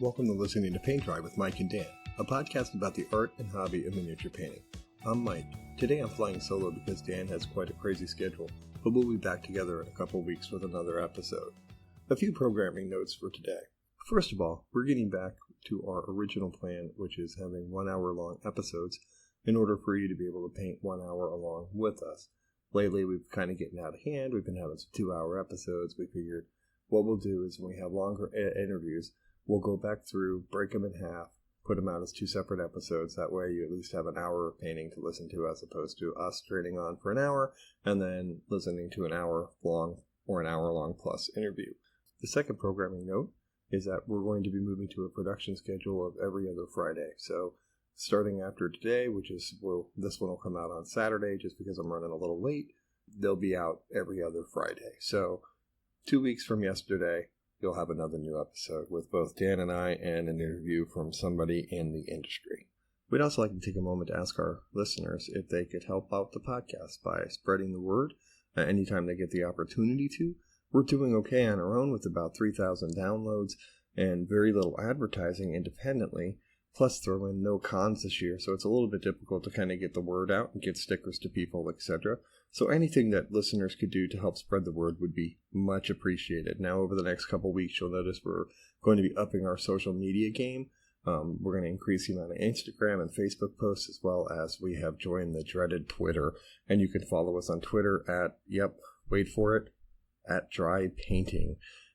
Welcome to Listening to Paint Dry with Mike and Dan, a podcast about the art and hobby of miniature painting. I'm Mike. Today I'm flying solo because Dan has quite a crazy schedule, but we'll be back together in a couple weeks with another episode. A few programming notes for today. First of all, we're getting back to our original plan, which is having 1 hour long episodes in order for you to be able to paint 1 hour along with us. Lately, we've kind of getting out of hand. We've been having some 2 hour episodes. We figured what we'll do is when we have longer interviews, we'll go back through, break them in half, put them out as 2 separate episodes. That way you at least have an hour of painting to listen to as opposed to us straining on for an hour and then listening to an hour long or an hour long plus interview. The second programming note is that we're going to be moving to a production schedule of every other Friday. So starting after today, which is, this one will come out on Saturday just because I'm running a little late, they'll be out every other Friday. So 2 weeks from yesterday, you'll have another new episode with both Dan and I and an interview from somebody in the industry. We'd also like to take a moment to ask our listeners if they could help out the podcast by spreading the word anytime they get the opportunity to. We're doing okay on our own with about 3,000 downloads and very little advertising independently, plus throw in no cons this year, so it's a little bit difficult to kind of get the word out and get stickers to people, etc. So anything that listeners could do to help spread the word would be much appreciated. Now, over the next couple weeks, you'll notice we're going to be upping our social media game. We're going to increase the amount of Instagram and Facebook posts, as well as we have joined the dreaded Twitter. And you can follow us on Twitter at, wait for it, at Dry Painting.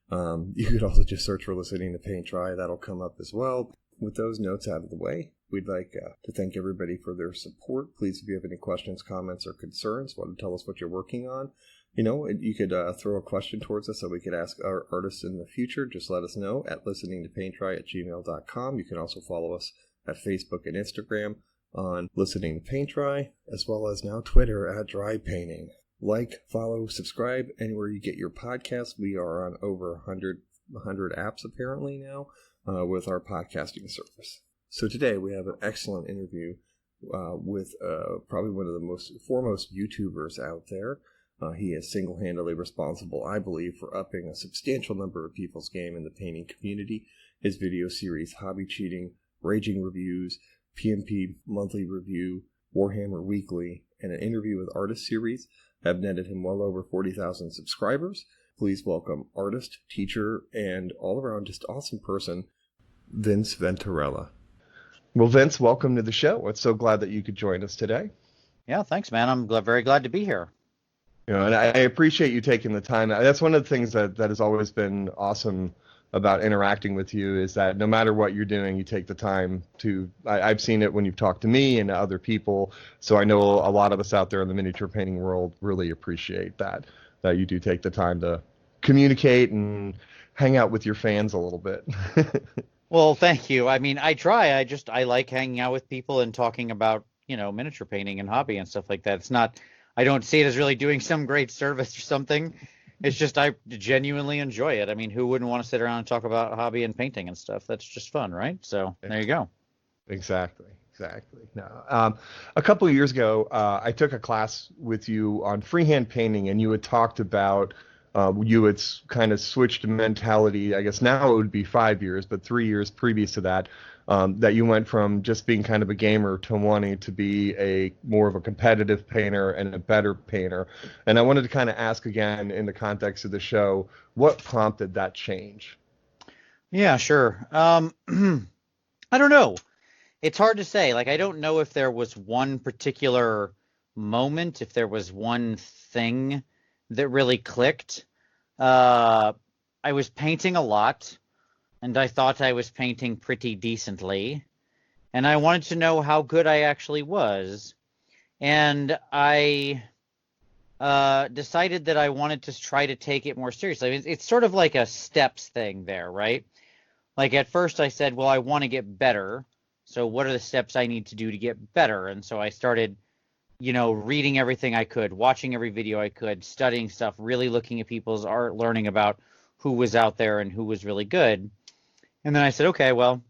You could also just search for Listening to Paint Dry. That'll come up as well. With those notes out of the way, we'd like to thank everybody for their support. Please, if you have any questions, comments, or concerns, want to tell us what you're working on, you could throw a question towards us that we could ask our artists in the future. Just let us know at listeningtopaintdry@gmail.com. You can also follow us at Facebook and Instagram on Listening to Paint Dry, as well as now Twitter at Dry Painting. Like, follow, subscribe anywhere you get your podcasts. We are on over 100 apps apparently now. With our podcasting service. So today we have an excellent interview with probably one of the foremost YouTubers out there. He is single-handedly responsible, I believe, for upping a substantial number of people's game in the painting community. His video series, Hobby Cheating, Raging Reviews, PMP Monthly Review, Warhammer Weekly, and an Interview with Artist series have netted him well over 40,000 subscribers. Please welcome artist, teacher, and all-around just awesome person, Vince Venturella. Well, Vince, welcome to the show. We're so glad that you could join us today. Yeah, thanks, man. I'm very glad to be here. And I appreciate you taking the time. That's one of the things that has always been awesome about interacting with you is that no matter what you're doing, you take the time to. I've seen it when you've talked to me and other people. So I know a lot of us out there in the miniature painting world really appreciate that you do take the time to communicate and hang out with your fans a little bit. Well, thank you. I mean, I try. I like hanging out with people and talking about, miniature painting and hobby and stuff like that. It's not, I don't see it as really doing some great service or something. It's just I genuinely enjoy it. I mean, who wouldn't want to sit around and talk about hobby and painting and stuff? That's just fun, right? So there you go. Exactly. Now, a couple of years ago, I took a class with you on freehand painting, and you had talked about you had kind of switched mentality. I guess now it would be 5 years, but 3 years previous to that, that you went from just being kind of a gamer to wanting to be more of a competitive painter and a better painter. And I wanted to kind of ask again in the context of the show, what prompted that change? Yeah, sure. I don't know. It's hard to say. I don't know if there was one particular moment, if there was one thing that really clicked. I was painting a lot, and I thought I was painting pretty decently, and I wanted to know how good I actually was, and I decided that I wanted to try to take it more seriously. It's sort of like a steps thing there, right? At first I said, well, I want to get better, so what are the steps I need to do to get better? And so I started reading everything I could, watching every video I could, studying stuff, really looking at people's art, learning about who was out there and who was really good. And then I said, okay, well,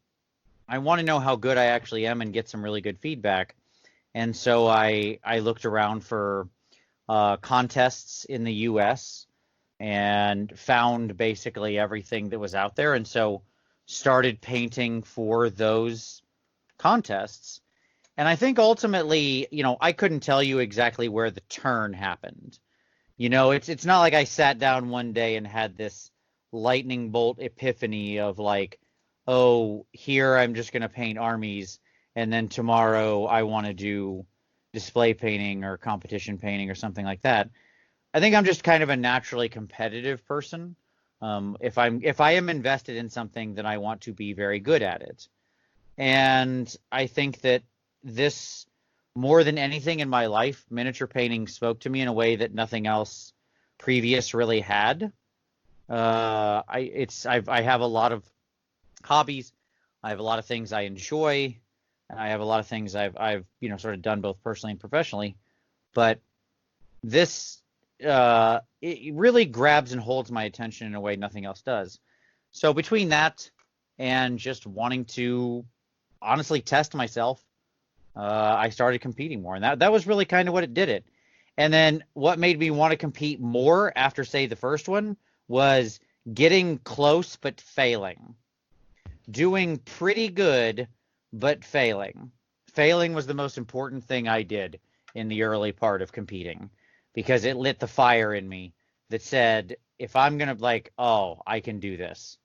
I want to know how good I actually am and get some really good feedback. And so I looked around for contests in the U.S. and found basically everything that was out there. And so started painting for those contests. And I think ultimately, I couldn't tell you exactly where the turn happened. It's not like I sat down one day and had this lightning bolt epiphany of like, oh, here I'm just going to paint armies, and then tomorrow I want to do display painting or competition painting or something like that. I think I'm just kind of a naturally competitive person. If I am invested in something, then I want to be very good at it. And I think that this, more than anything in my life, miniature painting spoke to me in a way that nothing else previous really had. I have a lot of hobbies. I have a lot of things I enjoy, and I have a lot of things I've sort of done both personally and professionally. But this it really grabs and holds my attention in a way nothing else does. So between that and just wanting to honestly test myself, I started competing more, and that was really kind of what it did it. And then what made me want to compete more after, say, the first one was getting close but failing. Doing pretty good but failing. Failing was the most important thing I did in the early part of competing, because it lit the fire in me that said, if I'm going to I can do this.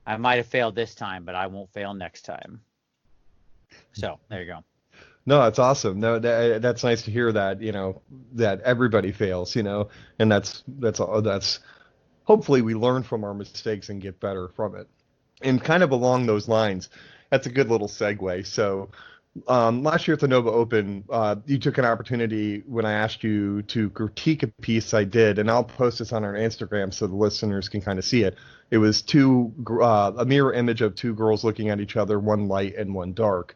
I might have failed this time, but I won't fail next time. So there you go. No, that's awesome. No, that's nice to hear that, that everybody fails, and that's hopefully we learn from our mistakes and get better from it. And kind of along those lines, that's a good little segue. So last year at the Nova Open, you took an opportunity when I asked you to critique a piece I did, and I'll post this on our Instagram so the listeners can kind of see it. It was a mirror image of two girls looking at each other, one light and one dark.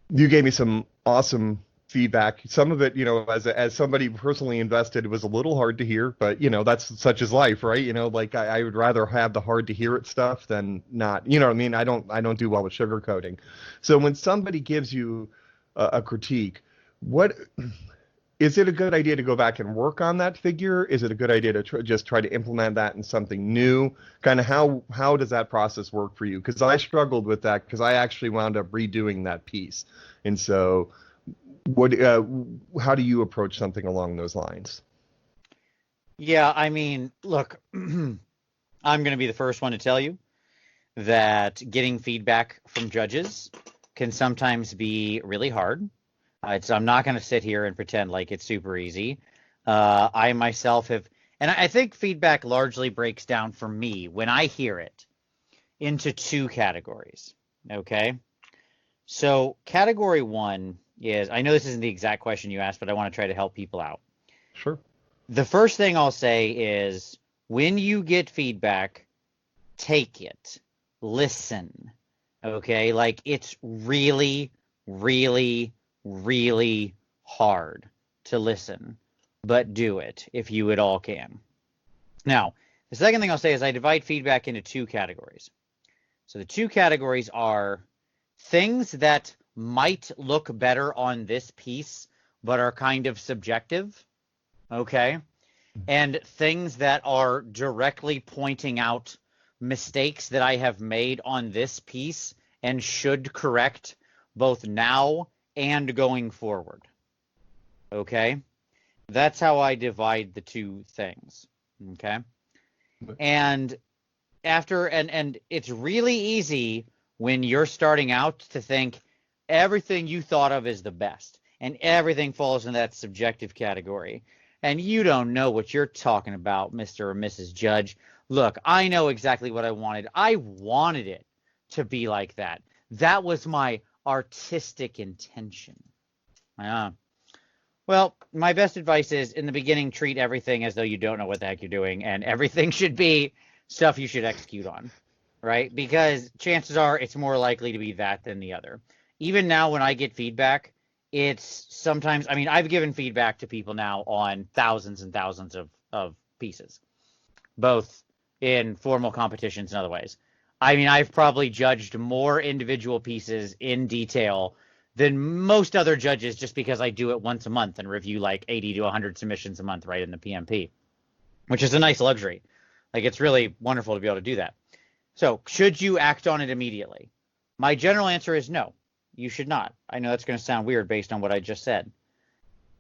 You gave me some awesome feedback. Some of it, as somebody personally invested, it was a little hard to hear, but that's such as life, right? I would rather have the hard to hear it stuff than not. You know what I mean? I don't do well with sugarcoating. So when somebody gives you a critique, what is it a good idea to go back and work on that figure? Is it a good idea to just try to implement that in something new? Kind of how does that process work for you? Because I struggled with that, because I actually wound up redoing that piece. And so how do you approach something along those lines? Yeah, I mean, look, I'm going to be the first one to tell you that getting feedback from judges can sometimes be really hard. I'm not going to sit here and pretend like it's super easy. I myself have, and I think feedback largely breaks down for me when I hear it into two categories. Okay. So category one is, I know this isn't the exact question you asked, but I want to try to help people out. Sure. The first thing I'll say is, when you get feedback, take it, listen. Okay. Like, it's really, really, really hard to listen, but do it if you at all can. Now, the second thing I'll say is I divide feedback into two categories. So the two categories are things that might look better on this piece, but are kind of subjective, okay? And things that are directly pointing out mistakes that I have made on this piece and should correct both now and going forward. Okay? That's how I divide the two things. Okay? And and it's really easy when you're starting out to think everything you thought of is the best and everything falls in that subjective category. And you don't know what you're talking about, Mr. or Mrs. Judge. Look, I know exactly what I wanted. I wanted it to be like that. That was my artistic intention. Well, my best advice is, in the beginning, treat everything as though you don't know what the heck you're doing, and everything should be stuff you should execute on, right? Because chances are it's more likely to be that than the other. Even now, when I get feedback, it's sometimes, I mean, I've given feedback to people now on thousands and thousands of pieces, both in formal competitions and other ways. I mean, I've probably judged more individual pieces in detail than most other judges, just because I do it once a month and review like 80 to 100 submissions a month, right, in the PMP, which is a nice luxury. Like, it's really wonderful to be able to do that. So should you act on it immediately? My general answer is no, you should not. I know that's going to sound weird based on what I just said.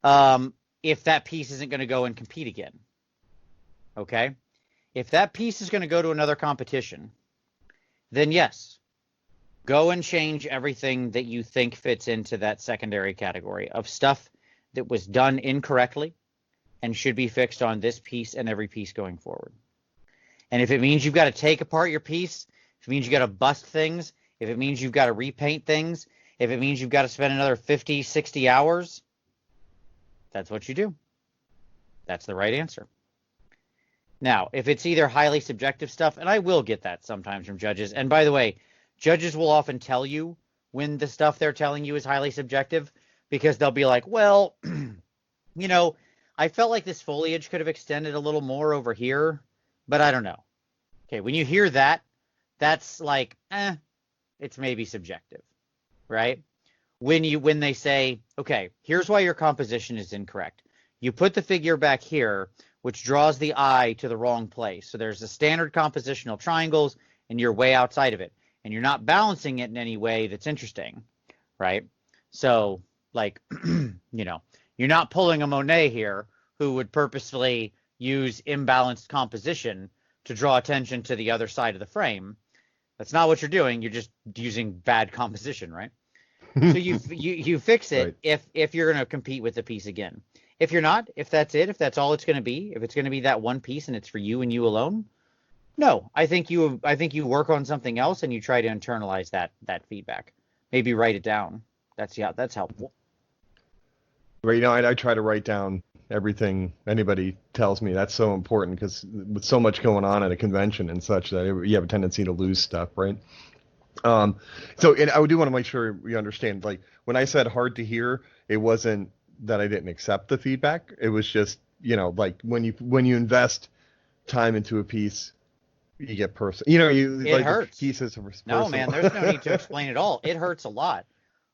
If that piece isn't going to go and compete again, okay? If that piece is going to go to another competition, then yes, go and change everything that you think fits into that secondary category of stuff that was done incorrectly and should be fixed on this piece and every piece going forward. And if it means you've got to take apart your piece, if it means you got to bust things, if it means you've got to repaint things, if it means you've got to spend another 50, 60 hours, that's what you do. That's the right answer. Now, if it's either highly subjective stuff, and I will get that sometimes from judges, and by the way, judges will often tell you when the stuff they're telling you is highly subjective, because they'll be like, well, you know, I felt like this foliage could have extended a little more over here, but I don't know. Okay, when you hear that, that's like, it's maybe subjective, right? When they say, okay, here's why your composition is incorrect. You put the figure back here, which draws the eye to the wrong place. So there's a standard compositional triangles, and you're way outside of it. And you're not balancing it in any way that's interesting, right? So, like, you know, you're not pulling a Monet here who would purposefully use imbalanced composition to draw attention to the other side of the frame. That's not what you're doing. You're just using bad composition, right? So you fix it Right. if you're going to compete with the piece again. If you're not, if that's it, if that's all it's going to be, if it's going to be that one piece and it's for you and you alone, no, I think you work on something else and you try to internalize that feedback. Maybe write it down. That's helpful. Right, you know, I try to write down everything anybody tells me. That's so important because with so much going on at a convention and such that you have a tendency to lose stuff, right? So and I do want to make sure we understand, like when I said hard to hear, it wasn't that I didn't accept the feedback. It was just, you know, like when you invest time into a piece, you get personal. You know, It like hurts. the pieces are No, personal. man, there's no need to explain at all. It hurts a lot.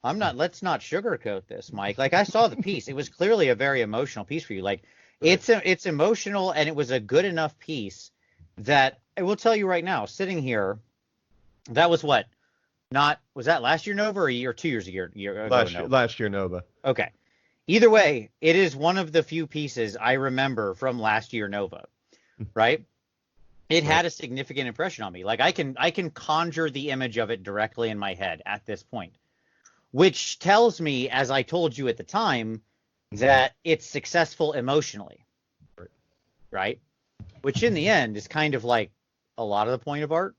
Let's not sugarcoat this, Mike. Like I saw the piece. It was clearly a very emotional piece for you. Like it's emotional and it was a good enough piece that I will tell you right now, sitting here, that was what? Was that last year Nova or a year, 2 years ago Nova? Last year Nova. Okay. Either way, it is one of the few pieces I remember from last year Nova, right? It had a significant impression on me. Like I can conjure the image of it directly in my head at this point, which tells me, as I told you at the time, that it's successful emotionally, right? Which in the end is kind of like a lot of the point of art,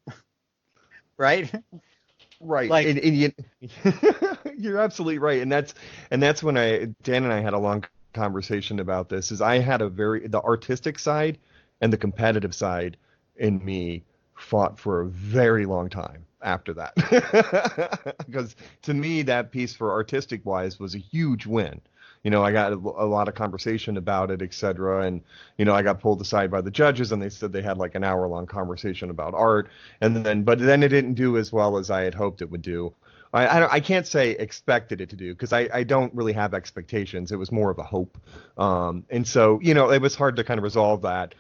right? Right. Like, You're absolutely right. And that's when Dan and I had a long conversation about this, is I had the artistic side and the competitive side in me fought for a very long time after that. Because to me, that piece for artistic wise was a huge win. You know, I got a lot of conversation about it, etc. And, you know, I got pulled aside by the judges and they said they had like an hour-long conversation about art. But then it didn't do as well as I had hoped it would do. I can't say expected it to do because I don't really have expectations. It was more of a hope. And so, you know, it was hard to kind of resolve that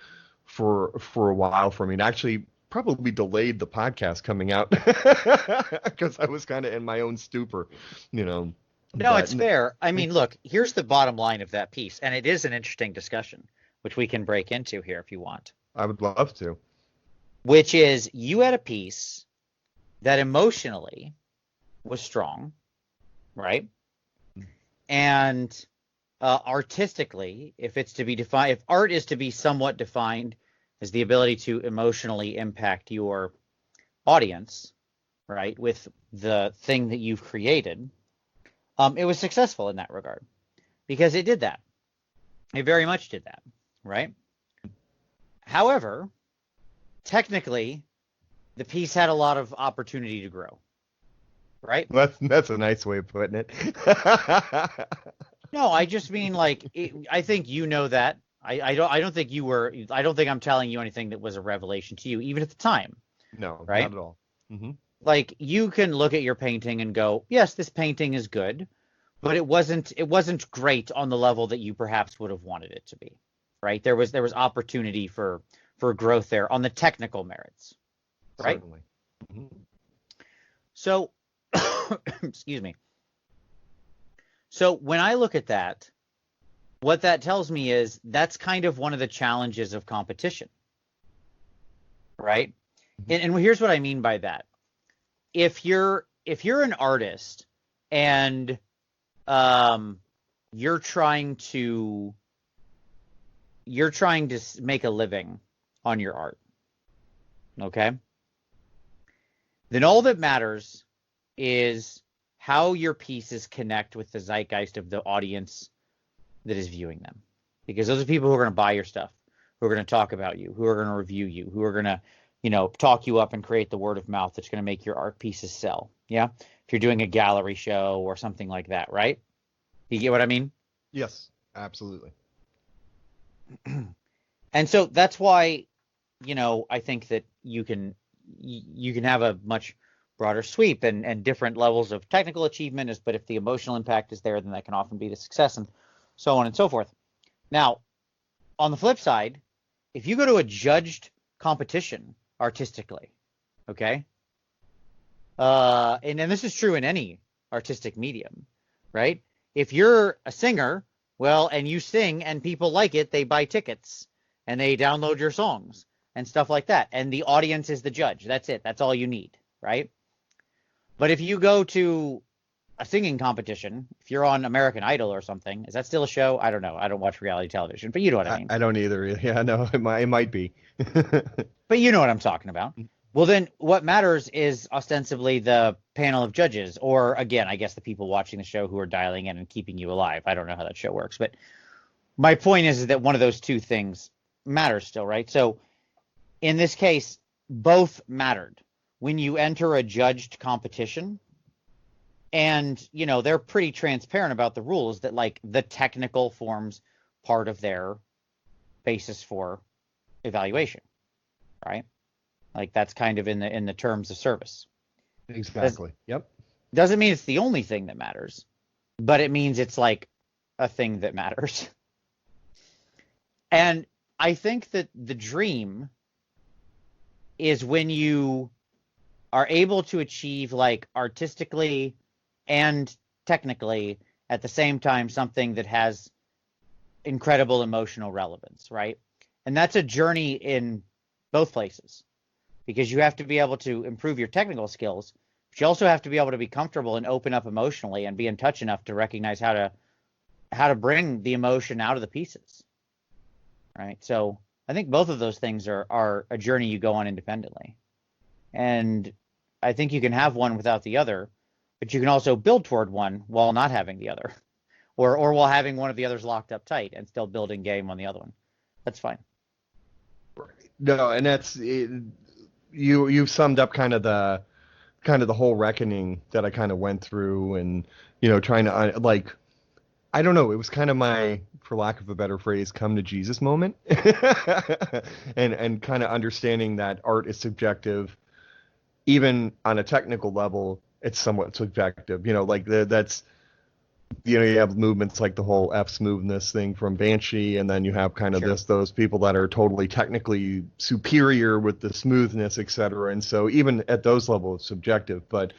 for a while for me. And actually probably delayed the podcast coming out because I was kind of in my own stupor, you know. no, it's fair. I mean, look, here's the bottom line of that piece, and it is an interesting discussion, which we can break into here if you want. I would love to. Which is, you had a piece that emotionally was strong, right? And artistically, if art is to be somewhat defined as the ability to emotionally impact your audience, right, with the thing that you've created, it was successful in that regard because it did that. It very much did that, right? However, technically, the piece had a lot of opportunity to grow, right? That's a nice way of putting it. No, I just mean like I think you know that. I don't think I'm telling you anything that was a revelation to you, even at the time. No, right? not at all. Mm-hmm. Like you can look at your painting and go, yes, this painting is good, but it wasn't great on the level that you perhaps would have wanted it to be, right? There was opportunity for growth there on the technical merits, right? Certainly. Mhm. So, excuse me. So when I look at that, what that tells me is that's kind of one of the challenges of competition, right? And here's what I mean by that. If you're an artist and you're trying to make a living on your art, okay? Then all that matters is how your pieces connect with the zeitgeist of the audience that is viewing them. Because those are people who are going to buy your stuff, who are going to talk about you, who are going to review you, who are going to, talk you up and create the word of mouth that's going to make your art pieces sell. Yeah. If you're doing a gallery show or something like that, right? You get what I mean? Yes, absolutely. And so that's why, I think that you can have a much broader sweep and different levels of technical achievement, but if the emotional impact is there, then that can often be the success and so on and so forth. Now, on the flip side, if you go to a judged competition artistically, okay, and this is true in any artistic medium, right? If you're a singer, well, and you sing and people like it, they buy tickets and they download your songs and stuff like that. And the audience is the judge. That's it. That's all you need, right? But if you go to a singing competition, if you're on American Idol or something, is that still a show? I don't know. I don't watch reality television, but you know what I mean. I don't either. Yeah, no, it might be. But you know what I'm talking about. Well, then what matters is ostensibly the panel of judges, or again, I guess the people watching the show who are dialing in and keeping you alive. I don't know how that show works, but my point is that one of those two things matters still, right? So in this case, both mattered. When you enter a judged competition, and they're pretty transparent about the rules that like the technical forms part of their basis for evaluation, right? Like that's kind of in the terms of service. Exactly. Yep. Doesn't mean it's the only thing that matters, but it means it's like a thing that matters. And I think that the dream is when you are able to achieve like artistically and technically at the same time something that has incredible emotional relevance, right? And that's a journey in both places, because you have to be able to improve your technical skills, but you also have to be able to be comfortable and open up emotionally and be in touch enough to recognize how to bring the emotion out of the pieces, right? So I think both of those things are a journey you go on independently. And I think you can have one without the other, but you can also build toward one while not having the other, or while having one of the others locked up tight and still building game on the other one. That's fine. No, and that's it, you've summed up kind of the whole reckoning that I kind of went through, and trying to like, I don't know, it was kind of my, for lack of a better phrase, come to Jesus moment. and kind of understanding that art is subjective, even on a technical level. It's somewhat subjective, like that's, you have movements like the whole F smoothness thing from Banshee, and then you have kind of Sure. those people that are totally technically superior with the smoothness, etc. And so even at those levels, it's subjective. But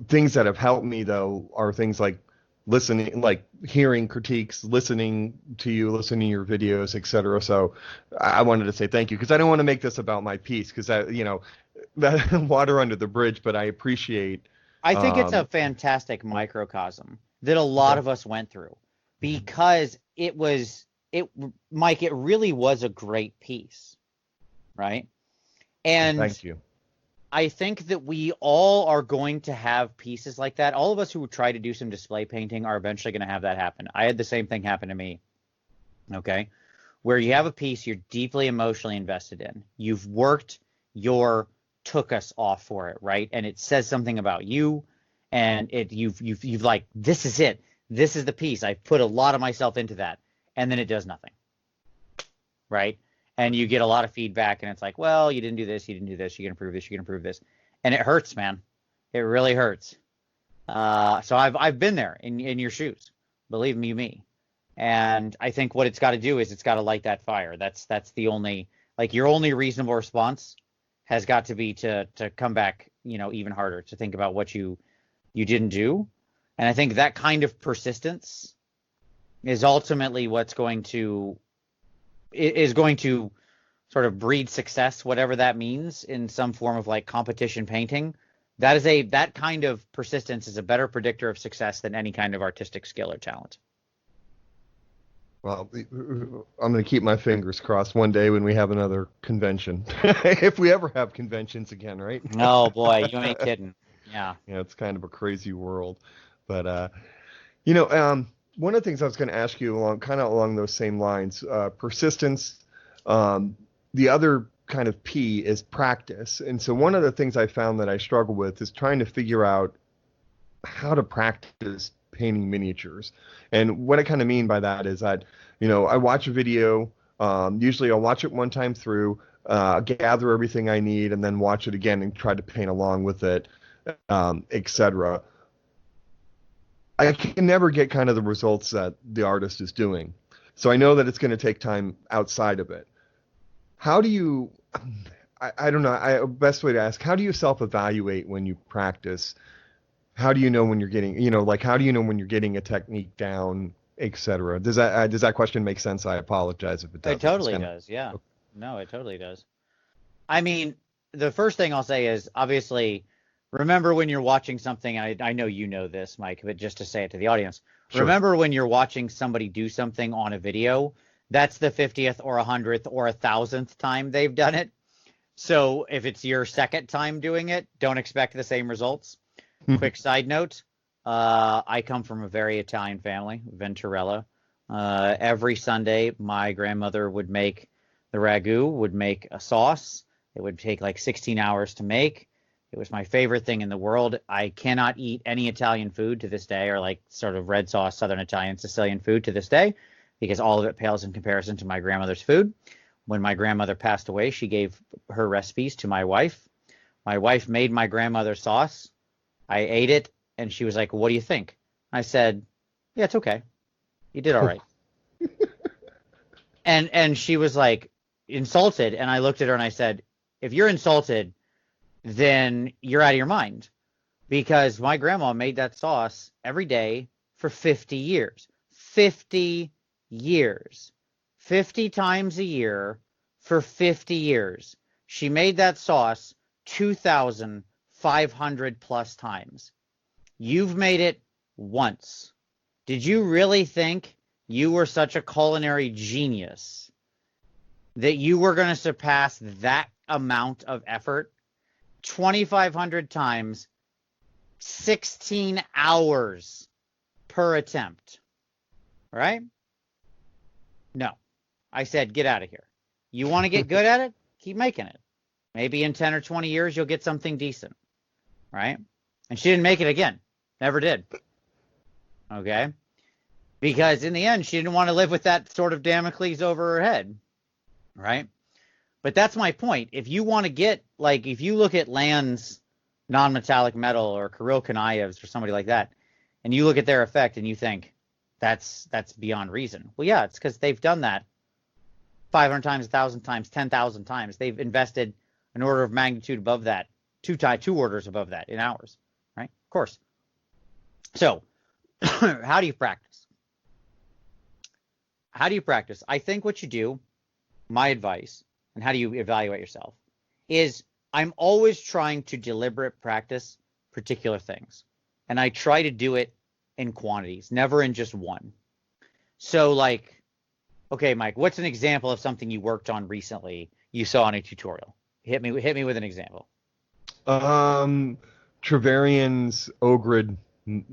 things that have helped me though are things like listening, like hearing critiques, listening to you, listening to your videos, etc. So I wanted to say thank you, because I don't want to make this about my piece, because that water under the bridge, but I appreciate. I think it's a fantastic microcosm that a lot of us went through, because Mike, it really was a great piece, right? And Thank you. I think that we all are going to have pieces like that. All of us who try to do some display painting are eventually going to have that happen. I had the same thing happen to me, okay? Where you have a piece you're deeply emotionally invested in. You've worked your took us off for it, right? And it says something about you, and you've like, this is it. This is the piece. I put a lot of myself into that, and then it does nothing, right? And you get a lot of feedback, and it's like, well, you didn't do this, you didn't do this, you can improve this, you can improve this, and it hurts, man. It really hurts. So I've been there in your shoes, believe me. And I think what it's got to do is it's got to light that fire. That's the only, like, your only reasonable response has got to be to come back, even harder, to think about what you didn't do. And I think that kind of persistence is ultimately what's going to sort of breed success, whatever that means, in some form of like competition painting. That kind of persistence is a better predictor of success than any kind of artistic skill or talent. Well, I'm going to keep my fingers crossed one day when we have another convention, if we ever have conventions again, right? Oh boy, you ain't kidding. Yeah. Yeah, it's kind of a crazy world, but one of the things I was going to ask you along those same lines, persistence. The other kind of P is practice, and so one of the things I found that I struggle with is trying to figure out how to practice painting miniatures. And what I kind of mean by that is that, I watch a video, usually I'll watch it one time through, gather everything I need, and then watch it again and try to paint along with it, etc. I can never get kind of the results that the artist is doing. So I know that it's going to take time outside of it. How do you, I don't know, best way to ask, how do you self-evaluate when you practice? How do you know when you're getting, how do you know when you're getting a technique down, etc.? Does that question make sense? I apologize if it doesn't. It totally does. Yeah. No, it totally does. I mean, the first thing I'll say is, obviously, remember when you're watching something, I know you know this, Mike, but just to say it to the audience, Sure. Remember when you're watching somebody do something on a video, that's the 50th or 100th or 1,000th time they've done it. So if it's your second time doing it, don't expect the same results. Quick side note, I come from a very Italian family, Venturella. Every Sunday, my grandmother would make the ragu, would make a sauce. It would take like 16 hours to make. It was my favorite thing in the world. I cannot eat any Italian food to this day, or like sort of red sauce, Southern Italian, Sicilian food to this day, because all of it pales in comparison to my grandmother's food. When my grandmother passed away, she gave her recipes to my wife. My wife made my grandmother's sauce. I ate it, and she was like, "What do you think?" I said, "Yeah, it's okay. You did all right." And she was like insulted, and I looked at her and I said, "If you're insulted, then you're out of your mind, because my grandma made that sauce every day for 50 years. 50 years. 50 times a year for 50 years. She made that sauce 2,500 plus times. You've made it once. Did you really think you were such a culinary genius that you were going to surpass that amount of effort 2,500 times, 16 hours per attempt? Right? No. I said, get out of here. You want to get good at it? Keep making it. Maybe in 10 or 20 years, you'll get something decent. Right? And she didn't make it again. Never did. Okay? Because in the end, she didn't want to live with that sort of Damocles over her head. Right? But that's my point. If you want to get, like, if you look at Land's non-metallic metal or Kirill Kanayev's or somebody like that, and you look at their effect and you think, that's beyond reason. Well, yeah, it's because they've done that 500 times, 1,000 times, 10,000 times. They've invested an order of magnitude above that, two orders above that in hours, right? Of course. So, how do you practice? How do you practice? I think what you do, my advice, and how do you evaluate yourself, is I'm always trying to deliberate practice particular things. And I try to do it in quantities, never in just one. So like, okay, Mike, what's an example of something you worked on recently you saw in a tutorial? Hit me with an example. Trevelyan's Ogrid,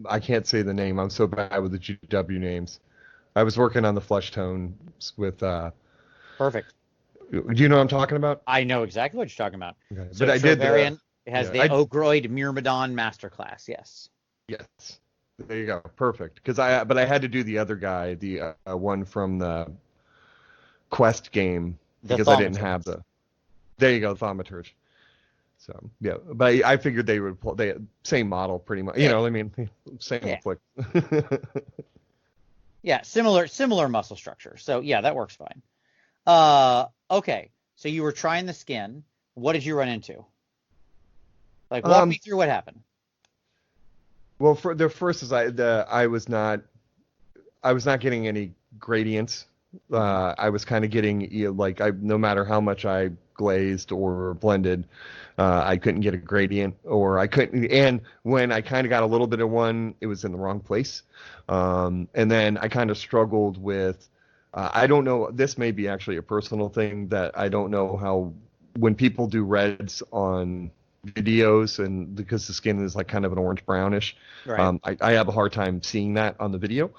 I can't say the name. I'm so bad with the GW names. I was working on the flesh tones with Perfect. Do you know what I'm talking about? I know exactly what you're talking about. Okay. So But I did Trevelyan has the Ogroid Myrmidon Masterclass. Yes. Yes. There you go. Perfect. But I had to do the other guy, the one from the Quest game, because I didn't have the. There you go, Thaumaturge. So yeah, but I figured they would pull same model pretty much. You know, I mean, same flick. Yeah, similar muscle structure. So yeah, that works fine. Okay, so you were trying the skin. what did you run into? Like, walk me through what happened. Well, for the first is I was not getting any gradients. I was kind of getting like no matter how much I glazed or blended, I couldn't get a gradient, or I couldn't. And when I kind of got a little bit of one, it was in the wrong place. And then I kind of struggled with. I don't know. This may be actually a personal thing that I don't know how when people do reds on videos, and because the skin is like kind of an orange brownish, Right. I have a hard time seeing that on the video.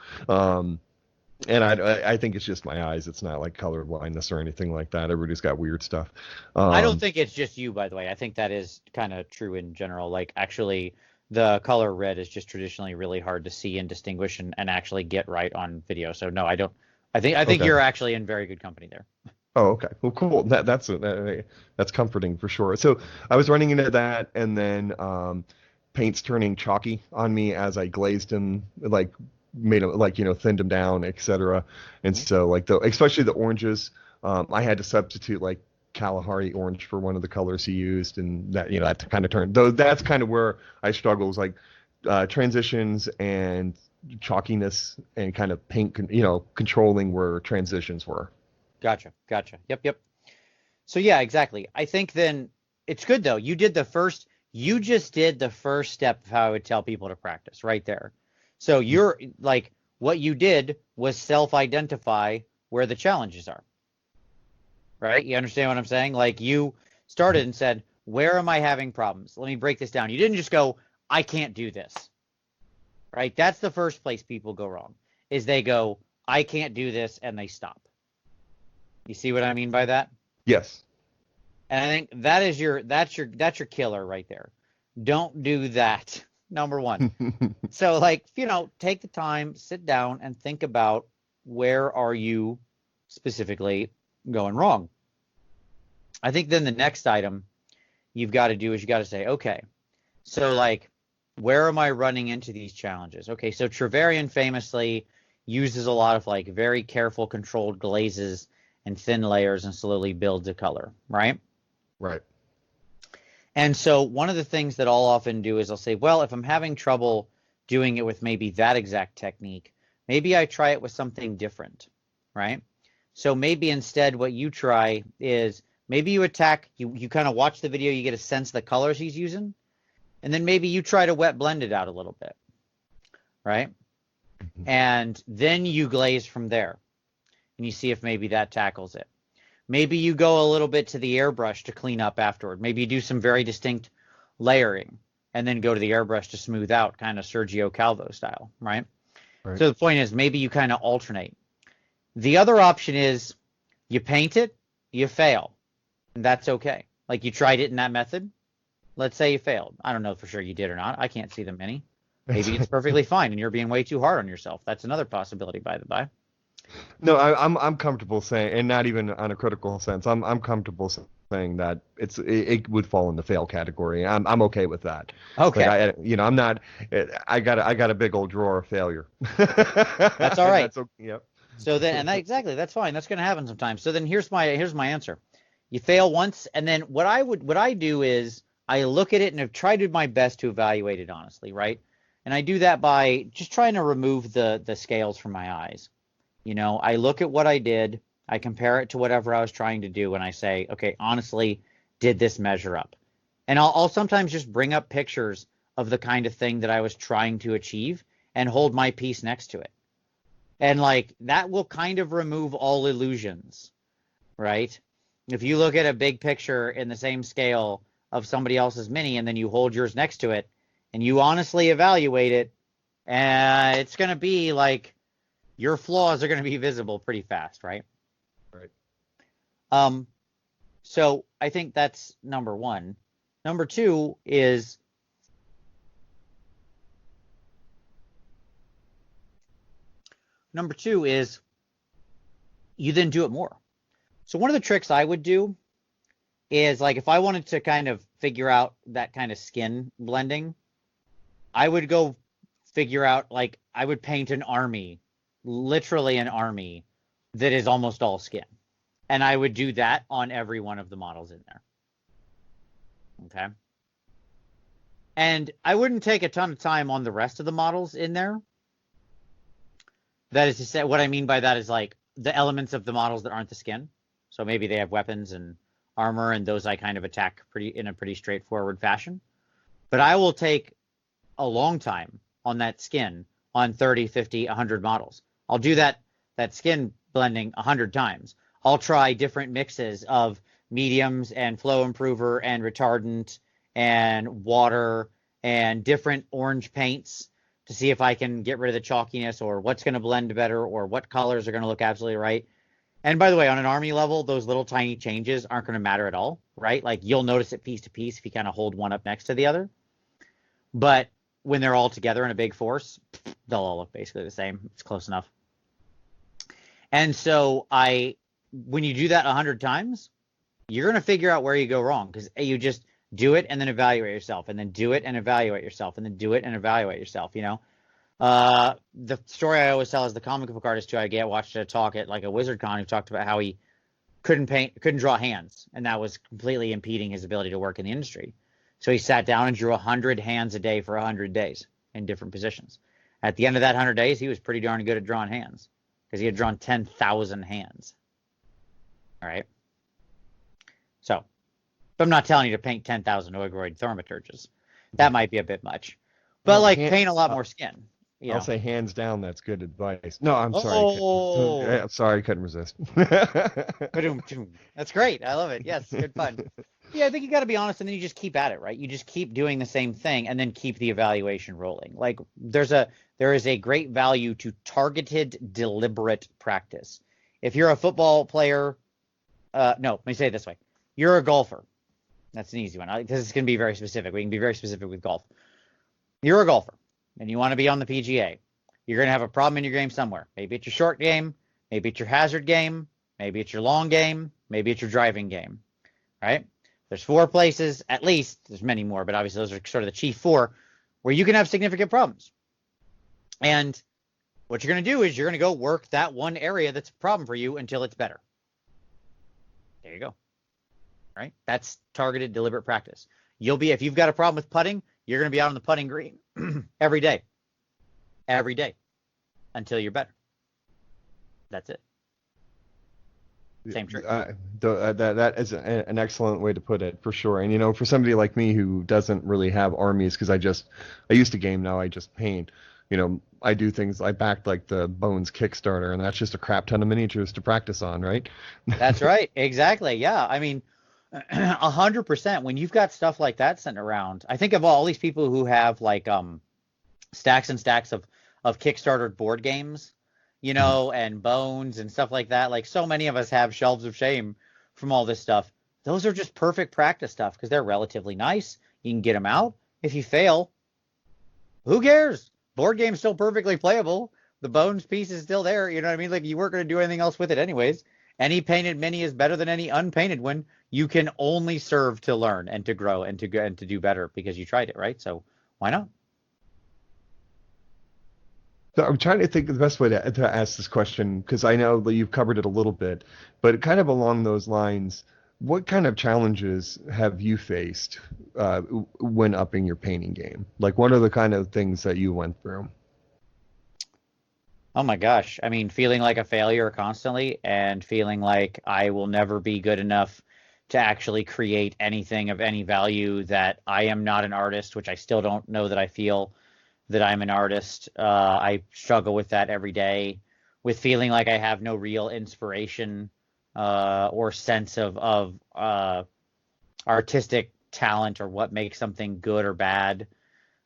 And I think it's just my eyes. It's not like color blindness or anything like that. Everybody's got weird stuff. I don't think it's just you, by the way. I think that is kind of true in general. Like, actually, the color red is just traditionally really hard to see and distinguish and actually get right on video. So no, I don't. I think Okay. you're actually in very good company there. Oh, okay. Well, cool. That's comforting for sure. So I was running into that, and then paints turning chalky on me as I glazed them, like made them like thinned them down, etc. And Mhm. so like especially the oranges, I had to substitute like Kalahari orange for one of the colors he used, and that kind of turned. Though that's kind of where I struggle is like transitions and chalkiness and kind of paint, controlling where transitions were. Gotcha. Gotcha. Yep. Yep. So yeah, exactly. I think then it's good though. You just did the first step of how I would tell people to practice right there. So you're like, what you did was self-identify where the challenges are, right? You understand what I'm saying? Like, you started and said, where am I having problems? Let me break this down. You didn't just go, I can't do this, right? That's the first place people go wrong, is they go, I can't do this, and they stop. You see what I mean by that? Yes. And I think that's your killer right there. Don't do that. Number one. So, like, take the time, sit down, and think about where are you specifically going wrong. I think then the next item you've got to do is you got to say, okay, so like, where am I running into these challenges? Okay, so Trevelyan famously uses a lot of like very careful, controlled glazes and thin layers and slowly builds a color, right? Right. And so one of the things that I'll often do is I'll say, well, if I'm having trouble doing it with maybe that exact technique, maybe I try it with something different, right? So maybe instead what you try is maybe you kind of watch the video, you get a sense of the colors he's using, and then maybe you try to wet blend it out a little bit, right? And then you glaze from there and you see if maybe that tackles it. Maybe you go a little bit to the airbrush to clean up afterward. Maybe you do some very distinct layering and then go to the airbrush to smooth out, kind of Sergio Calvo style, right? Right. So the point is maybe you kind of alternate. The other option is you paint it, you fail, and that's okay. Like, you tried it in that method. Let's say you failed. I don't know for sure you did or not. I can't see them many. Maybe it's perfectly fine and you're being way too hard on yourself. That's another possibility, by the by. No, I'm comfortable saying, and not even on a critical sense. I'm comfortable saying that it would fall in the fail category. I'm okay with that. Like Okay, I'm not. I got a big old drawer of failure. that's all And right. that's okay. Yep. So then, and that exactly, that's fine. That's going to happen sometimes. So then here's my answer. You fail once, and then what I do is I look at it and I've tried to my best to evaluate it honestly, right? And I do that by just trying to remove the scales from my eyes. I look at what I did, I compare it to whatever I was trying to do, and I say, okay, honestly, did this measure up? And I'll sometimes just bring up pictures of the kind of thing that I was trying to achieve and hold my piece next to it. And like, that will kind of remove all illusions, right? If you look at a big picture in the same scale of somebody else's mini and then you hold yours next to it and you honestly evaluate it, and it's going to be like your flaws are going to be visible pretty fast, right? Right. So I think that's number one. Number two is you then do it more. So one of the tricks I would do is, like, if I wanted to kind of figure out that kind of skin blending, I would go figure out, like, I would paint an army, literally an army that is almost all skin. And I would do that on every one of the models in there. Okay. And I wouldn't take a ton of time on the rest of the models in there. That is to say, what I mean by that is like the elements of the models that aren't the skin. So maybe they have weapons and armor, and those I kind of attack in a pretty straightforward fashion. But I will take a long time on that skin on 30, 50, 100 models. I'll do that skin blending 100 times. I'll try different mixes of mediums and flow improver and retardant and water and different orange paints to see if I can get rid of the chalkiness or what's going to blend better or what colors are going to look absolutely right. And by the way, on an army level, those little tiny changes aren't going to matter at all, right? Like you'll notice it piece to piece if you kind of hold one up next to the other. But when they're all together in a big force, they'll all look basically the same. It's close enough. And so when you do that 100 times, you're going to figure out where you go wrong because you just do it and then evaluate yourself and then do it and evaluate yourself and then do it and evaluate yourself, you know? The story I always tell is the comic book artist who I watched a talk at like a WizardCon who talked about how he couldn't draw hands, and that was completely impeding his ability to work in the industry. So he sat down and drew 100 hands a day for 100 days in different positions. At the end of that 100 days, he was pretty darn good at drawing hands because he had drawn 10,000 hands. All right. So, but I'm not telling you to paint 10,000 ogroid thaumaturges. That might be a bit much. But like paint a lot more skin. I'll say hands down, that's good advice. No, I'm sorry. Oh. I'm sorry, I couldn't resist. That's great. I love it. Yes, good fun. Yeah, I think you got to be honest, and then you just keep at it, right? You just keep doing the same thing, and then keep the evaluation rolling. Like there is a great value to targeted, deliberate practice. If you're a football player, no, let me say it this way: you're a golfer. That's an easy one because it's going to be very specific. We can be very specific with golf. You're a golfer, and you want to be on the PGA. You're going to have a problem in your game somewhere. Maybe it's your short game, maybe it's your hazard game, maybe it's your long game, maybe it's your driving game, right? There's 4 places, at least, there's many more, but obviously those are sort of the chief 4, where you can have significant problems. And what you're going to do is you're going to go work that one area that's a problem for you until it's better. There you go. Right? That's targeted, deliberate practice. If you've got a problem with putting, you're going to be out on the putting green every day, until you're better. That's it. Same trick. That is an excellent way to put it, for sure. And, you know, for somebody like me who doesn't really have armies, because I used to game, now I just paint. You know, I do things, I backed like the Bones Kickstarter, and that's just a crap ton of miniatures to practice on, right? That's right. Exactly. Yeah. I mean, 100%. When you've got stuff like that sitting around, I think of all these people who have like stacks and stacks of Kickstarter board games, you know, and Bones and stuff like that. Like so many of us have shelves of shame from all this stuff. Those are just perfect practice stuff because they're relatively nice. You can get them out. If you fail, who cares? Board game's still perfectly playable. The Bones piece is still there. You know what I mean? Like you weren't going to do anything else with it anyways. Any painted mini is better than any unpainted one. You can only serve to learn and to grow and to do better because you tried it, right? So why not? So I'm trying to think of the best way to ask this question, because I know that you've covered it a little bit, but kind of along those lines, what kind of challenges have you faced when upping your painting game? Like, what are the kind of things that you went through? Oh my gosh. I mean, feeling like a failure constantly and feeling like I will never be good enough to actually create anything of any value, that I am not an artist, which I still don't know that I feel that I'm an artist. I struggle with that every day, with feeling like I have no real inspiration or sense of artistic talent, or what makes something good or bad,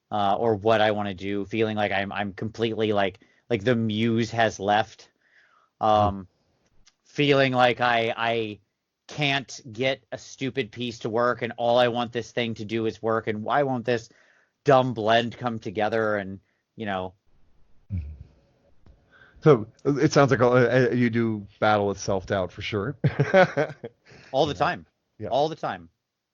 or what I want to do. Feeling like I'm completely like the muse has left. Feeling like I can't get a stupid piece to work, and all I want this thing to do is work, and why won't this dumb blend come together? And you know, so it sounds like you do battle with self-doubt for sure. all the time. Yeah. All the time.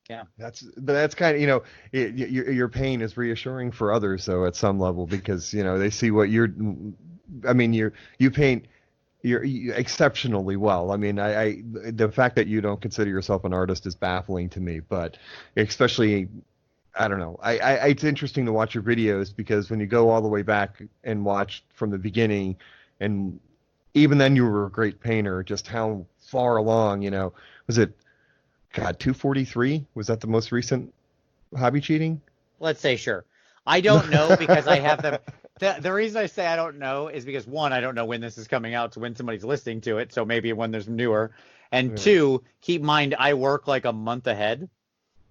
Yeah. That's kind of, you know, your pain is reassuring for others, though, at some level, because, you know, they see what you paint you're exceptionally well. I mean, the fact that you don't consider yourself an artist is baffling to me, but especially, I don't know. It's interesting to watch your videos because when you go all the way back and watch from the beginning, and even then you were a great painter, just how far along, was it, God, 243? Was that the most recent hobby cheating? Let's say sure. I don't know because I have them. The reason I say I don't know is because one, I don't know when this is coming out, so when somebody's listening to it, so maybe when there's newer. And Yeah. two, keep in mind I work like a month ahead,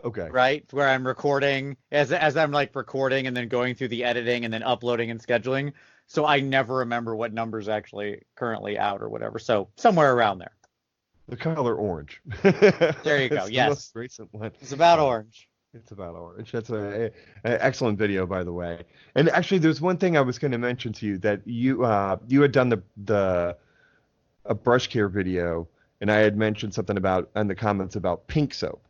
Okay. right? Where I'm recording as I'm like recording and then going through the editing and then uploading and scheduling. So I never remember what number's actually currently out or whatever. So somewhere around there. The color orange. There you go. It's the Yes. most recent one. It's about orange. It's about orange. That's a excellent video, by the way. And actually, there's one thing I was going to mention to you that you had done a brush care video, and I had mentioned something about in the comments about pink soap.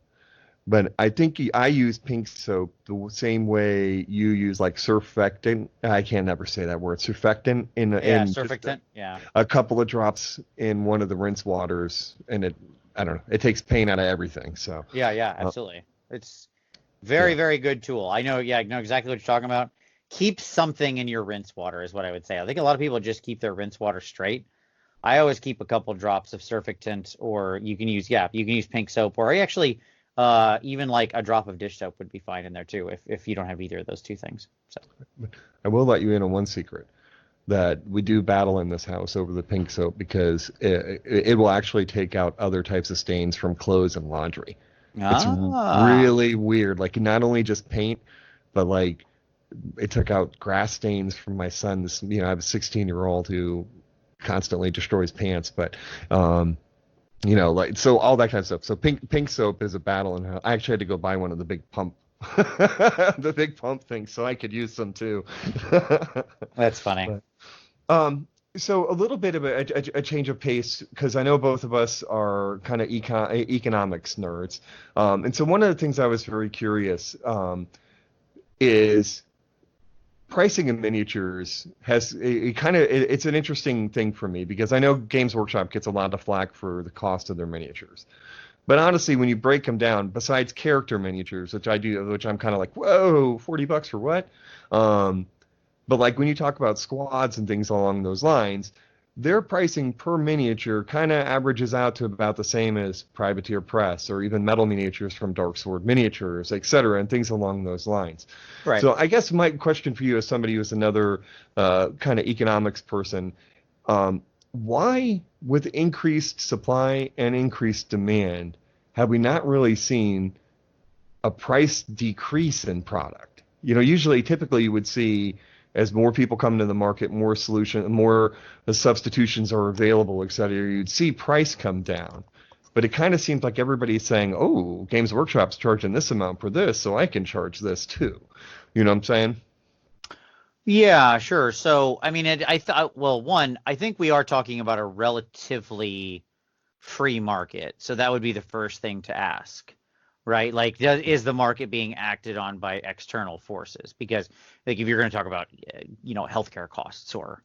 But I think I use pink soap the same way you use like surfactant. I can't never say that word. Surfactant in Surfactant. Yeah. a couple of drops in one of the rinse waters, and I don't know. It takes pain out of everything. So Yeah, absolutely. It's very, yeah. very good tool. I know exactly what you're talking about. Keep something in your rinse water is what I would say. I think a lot of people just keep their rinse water straight. I always keep a couple drops of surfactant, or you can use pink soap, or actually even like a drop of dish soap would be fine in there too, if you don't have either of those two things. So I will let you in on one secret that we do battle in this house over the pink soap because it will actually take out other types of stains from clothes and laundry. It's really weird. Like not only just paint, but like it took out grass stains from my son's. I have a 16-year-old who constantly destroys pants, but like so all that kind of stuff. So pink soap is a battle, and I actually had to go buy one of the big pump, the big pump things, so I could use some too. That's funny. But, so a little bit of a change of pace, because I know both of us are kind of economics nerds. And so one of the things I was very curious is pricing in miniatures it's an interesting thing for me because I know Games Workshop gets a lot of flack for the cost of their miniatures. But honestly, when you break them down, besides character miniatures, which I'm kind of like, whoa, $40 for what? But like when you talk about squads and things along those lines, their pricing per miniature kind of averages out to about the same as Privateer Press or even metal miniatures from Dark Sword Miniatures, etc., and things along those lines. Right. So I guess my question for you as somebody who's another kind of economics person, why with increased supply and increased demand have we not really seen a price decrease in product? Typically you would see as more people come to the market, more substitutions are available, et cetera, you'd see price come down. But it kind of seems like everybody's saying, oh, Games Workshop's charging this amount for this, so I can charge this too. You know what I'm saying? Yeah, sure. So, I mean, I think we are talking about a relatively free market. So that would be the first thing to ask. Right? Like, is the market being acted on by external forces? Because, like, if you're going to talk about, healthcare costs or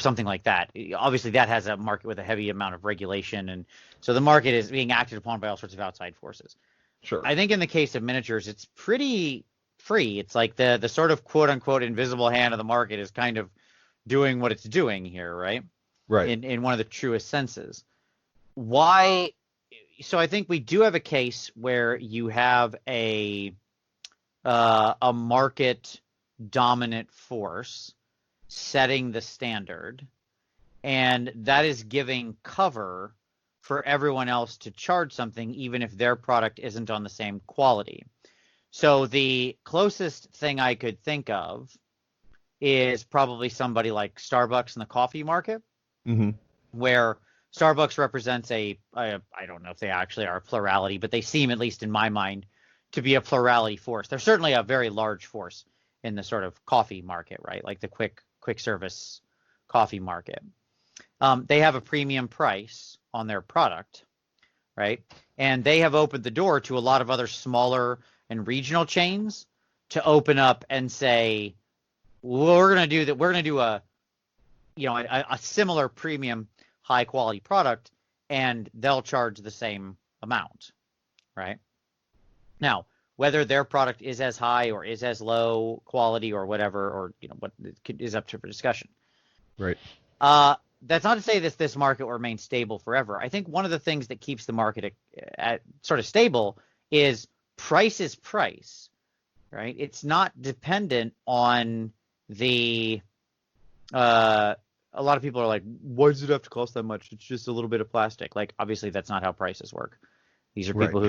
something like that, obviously that has a market with a heavy amount of regulation, and so the market is being acted upon by all sorts of outside forces. Sure. I think in the case of miniatures, it's pretty free. It's like the sort of quote unquote invisible hand of the market is kind of doing what it's doing here, right? Right. In one of the truest senses. Why? So I think we do have a case where you have a market dominant force setting the standard, and that is giving cover for everyone else to charge something even if their product isn't on the same quality. So the closest thing I could think of is probably somebody like Starbucks in the coffee market, where Starbucks represents I don't know if they actually are a plurality, but they seem, at least in my mind, to be a plurality force. They're certainly a very large force in the sort of coffee market, right? Like the quick service coffee market. They have a premium price on their product, right? And they have opened the door to a lot of other smaller and regional chains to open up and say, well, we're going to do that. We're going to do a similar premium high quality product, and they'll charge the same amount, right? Now, whether their product is as high or is as low quality or whatever, or what is up to for discussion. Right. That's not to say that this market will remain stable forever. I think one of the things that keeps the market at sort of stable is price, right? It's not dependent on the a lot of people are like, why does it have to cost that much? It's just a little bit of plastic. Like, obviously that's not how prices work. These are people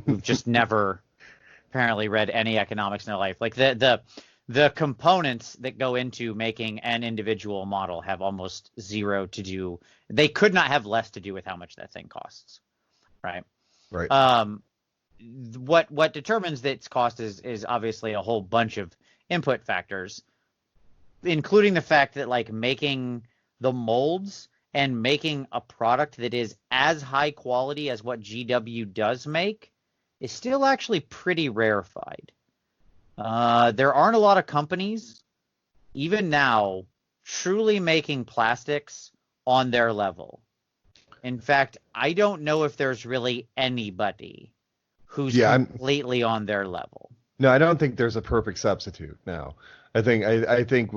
who've just never apparently read any economics in their life. Like the components that go into making an individual model have almost zero to do. They could not have less to do with how much that thing costs, right? Right. What determines its cost is obviously a whole bunch of input factors, including the fact that like making the molds and making a product that is as high quality as what GW does make is still actually pretty rarefied. There aren't a lot of companies, even now, truly making plastics on their level. In fact, I don't know if there's really anybody who's completely on their level. No, I don't think there's a perfect substitute. No, I think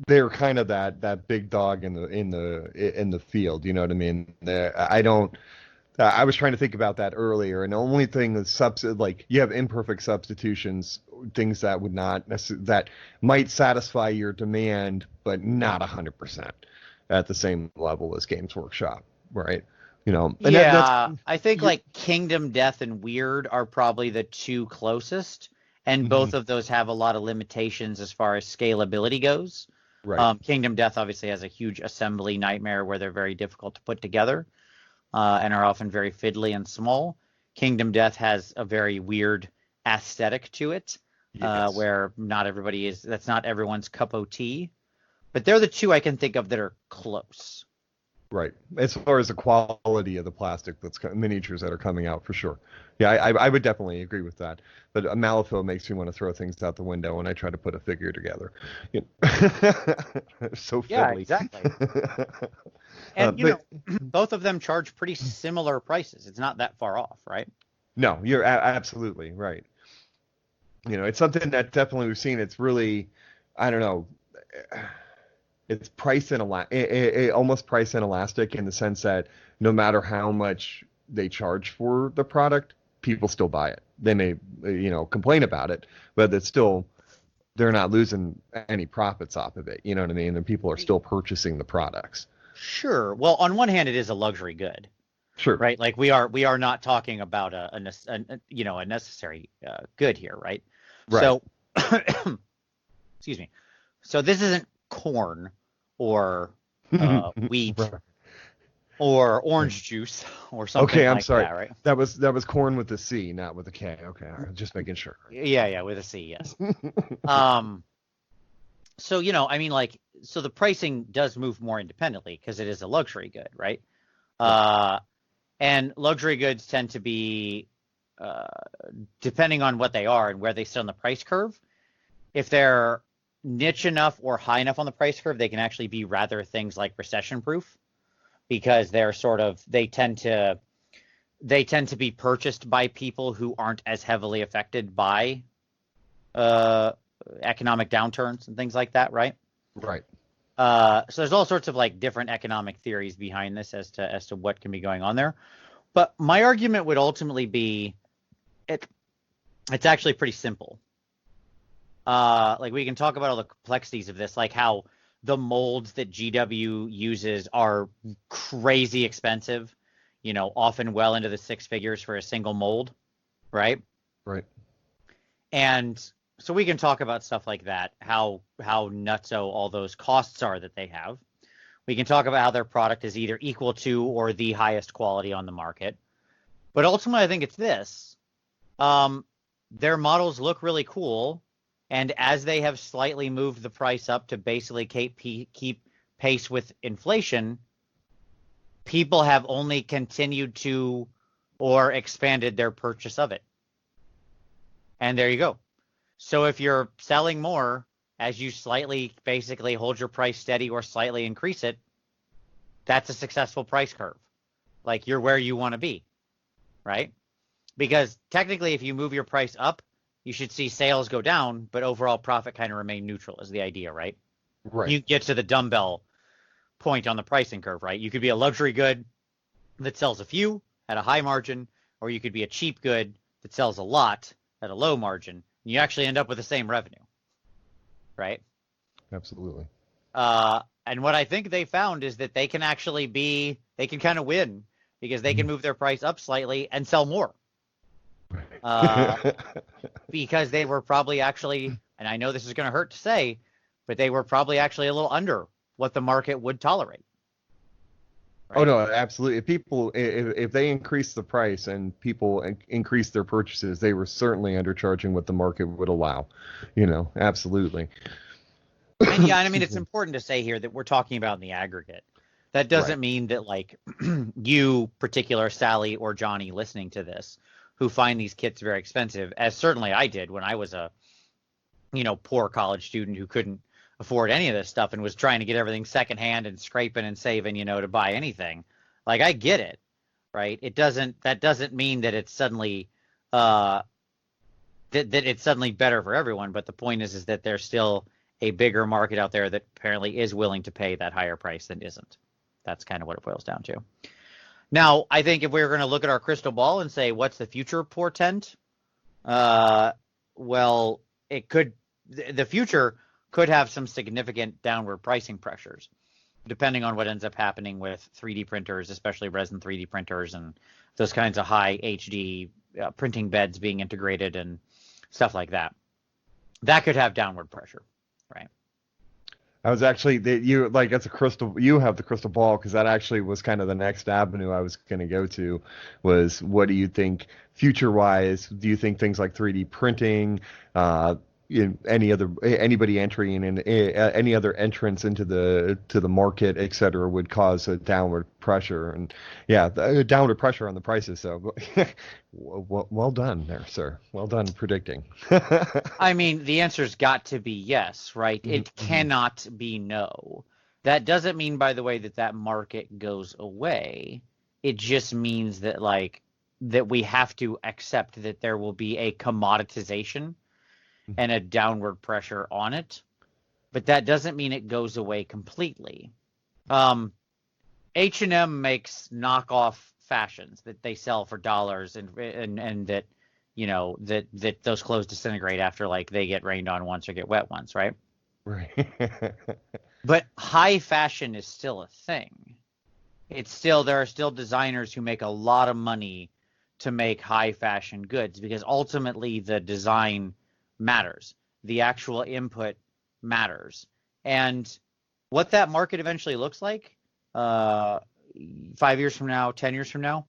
they're kind of that big dog in the field. You know what I mean? I don't. I was trying to think about that earlier, and the only thing that's like you have imperfect substitutions, things that would not that might satisfy your demand, but not 100% at the same level as Games Workshop, right? And I think like Kingdom Death and Weird are probably the two closest, and both of those have a lot of limitations as far as scalability goes. Right. Kingdom Death obviously has a huge assembly nightmare where they're very difficult to put together. And are often very fiddly and small. Kingdom Death has a very weird aesthetic to it, where that's not everyone's cup of tea. But they're the two I can think of that are close. Right. As far as the quality of the plastic miniatures that are coming out, for sure. Yeah, I would definitely agree with that. But Malifaux makes me want to throw things out the window when I try to put a figure together. So fiddly. Yeah, exactly. And both of them charge pretty similar prices. It's not that far off, right? No, you're absolutely right. It's something that definitely we've seen. It's really, I don't know, it's almost price inelastic in the sense that no matter how much they charge for the product, people still buy it. They may, complain about it, but it's still, they're not losing any profits off of it. You know what I mean? And people are still purchasing the products. Sure. Well, on one hand, it is a luxury good. Sure. Right. Like we are not talking about a necessary good here, right? Right. So, excuse me. So this isn't corn or wheat or orange juice or something. Okay, I'm like sorry. That, right? That was corn with a C, not with a K. Okay, all right, just making sure. Yeah, with a C, yes. So so the pricing does move more independently because it is a luxury good, right? And luxury goods tend to be, depending on what they are and where they sit on the price curve, if they're niche enough or high enough on the price curve, they can actually be rather things like recession proof, because they tend to be purchased by people who aren't as heavily affected by economic downturns and things like that, right? Right. So there's all sorts of like different economic theories behind this as to what can be going on there. But my argument would ultimately be it's actually pretty simple. Like we can talk about all the complexities of this, like how the molds that GW uses are crazy expensive, often well into the six figures for a single mold, right? Right. And so we can talk about stuff like that, how nutso all those costs are that they have. We can talk about how their product is either equal to or the highest quality on the market. But ultimately, I think it's this. Their models look really cool, and as they have slightly moved the price up to basically keep pace with inflation, people have only continued to or expanded their purchase of it. And there you go. So if you're selling more as you slightly basically hold your price steady or slightly increase it, that's a successful price curve. Like you're where you want to be, right? Because technically, if you move your price up, you should see sales go down, but overall profit kind of remain neutral is the idea, right? Right. You get to the dumbbell point on the pricing curve, right? You could be a luxury good that sells a few at a high margin, or you could be a cheap good that sells a lot at a low margin. You actually end up with the same revenue, right? Absolutely. And what I think they found is that they can kind of win because they can move their price up slightly and sell more. Because they were probably actually, and I know this is going to hurt to say, but they were probably actually a little under what the market would tolerate. Right? Oh no, absolutely. If they increase the price and people increase their purchases, they were certainly undercharging what the market would allow. Absolutely. And yeah, and I mean it's important to say here that we're talking about in the aggregate. That doesn't mean that like you, particular Sally or Johnny, listening to this, who find these kits very expensive, as certainly I did when I was a, poor college student who couldn't afford any of this stuff and was trying to get everything secondhand and scraping and saving, to buy anything. Like I get it, right? That doesn't mean that it's suddenly that it's suddenly better for everyone. But the point is that there's still a bigger market out there that apparently is willing to pay that higher price than isn't. That's kind of what it boils down to. Now, I think if we were going to look at our crystal ball and say, what's the future portend? Well, the future could have some significant downward pricing pressures, depending on what ends up happening with 3D printers, especially resin 3D printers and those kinds of high HD printing beds being integrated and stuff like that. That could have downward pressure, right? I was actually you have the crystal ball, because that actually was kind of the next avenue I was going to go to, was what do you think future wise? Do you think things like 3D printing, anybody entering in any other entrance into the market, et cetera, would cause a downward pressure? And downward pressure on the prices. So well done there, sir. Well done predicting. I mean, the answer's got to be yes, right? It cannot be no. That doesn't mean, by the way, that market goes away. It just means that that we have to accept that there will be a commoditization and a downward pressure on it, but that doesn't mean it goes away completely. H&M makes knockoff fashions that they sell for dollars, and that that those clothes disintegrate after they get rained on once or get wet once, right? Right. But high fashion is still a thing. There are still designers who make a lot of money to make high fashion goods, because ultimately the design matters. The actual input matters. And what that market eventually looks like 5 years from now, 10 years from now,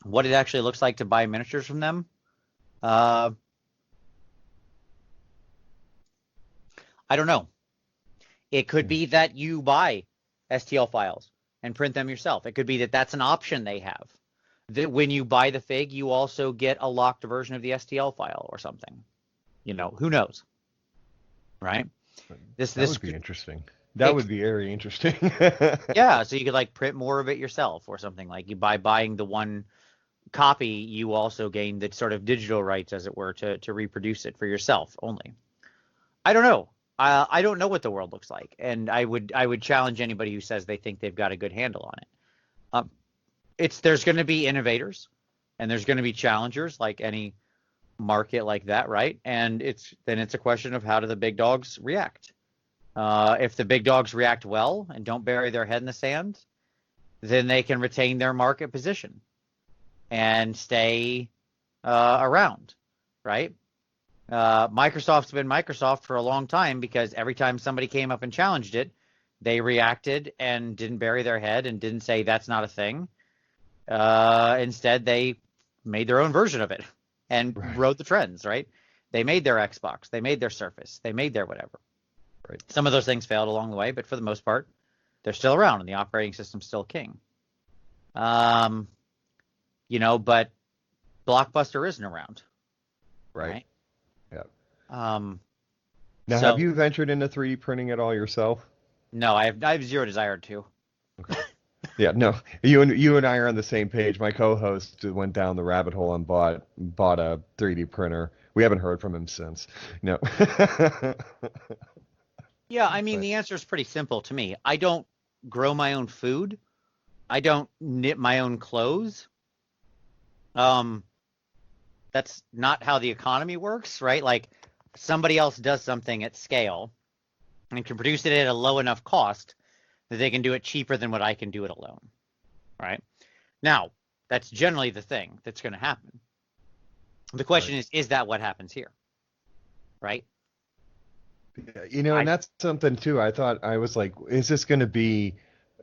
what it actually looks like to buy miniatures from them, I don't know. It could be that you buy STL files and print them yourself. It could be that that's an option they have. That when you buy the fig, you also get a locked version of the STL file or something. Who knows, right? This would be interesting. That would be very interesting. Yeah, so you could print more of it yourself or something. By buying the one copy, you also gain the sort of digital rights, as it were, to reproduce it for yourself only. I don't know. I don't know what the world looks like, and I would challenge anybody who says they think they've got a good handle on it. There's going to be innovators, and there's going to be challengers, like any market like that, right? And it's a question of how do the big dogs react. If the big dogs react well and don't bury their head in the sand, then they can retain their market position and stay around, right? Microsoft's been Microsoft for a long time because every time somebody came up and challenged it, they reacted and didn't bury their head and didn't say that's not a thing. Instead, they made their own version of it and rode the trends, right? They made their Xbox, they made their Surface, they made their whatever. Right. Some of those things failed along the way, but for the most part, they're still around and the operating system's still king. But Blockbuster isn't around. Right. Yeah. Now, have you ventured into 3D printing at all yourself? No, I have zero desire to. Okay. Yeah, no, you and I are on the same page. My co-host went down the rabbit hole and bought a 3D printer. We haven't heard from him since. No. Yeah, I mean, But the answer is pretty simple to me. I don't grow my own food. I don't knit my own clothes. Um, that's not how the economy works, right? Like somebody else does something at scale and can produce it at a low enough cost that they can do it cheaper than what I can do it alone, right? Now, that's generally the thing that's going to happen. The question right. is that what happens here, right? Yeah, and I that's something too. I thought I was like, is this going to be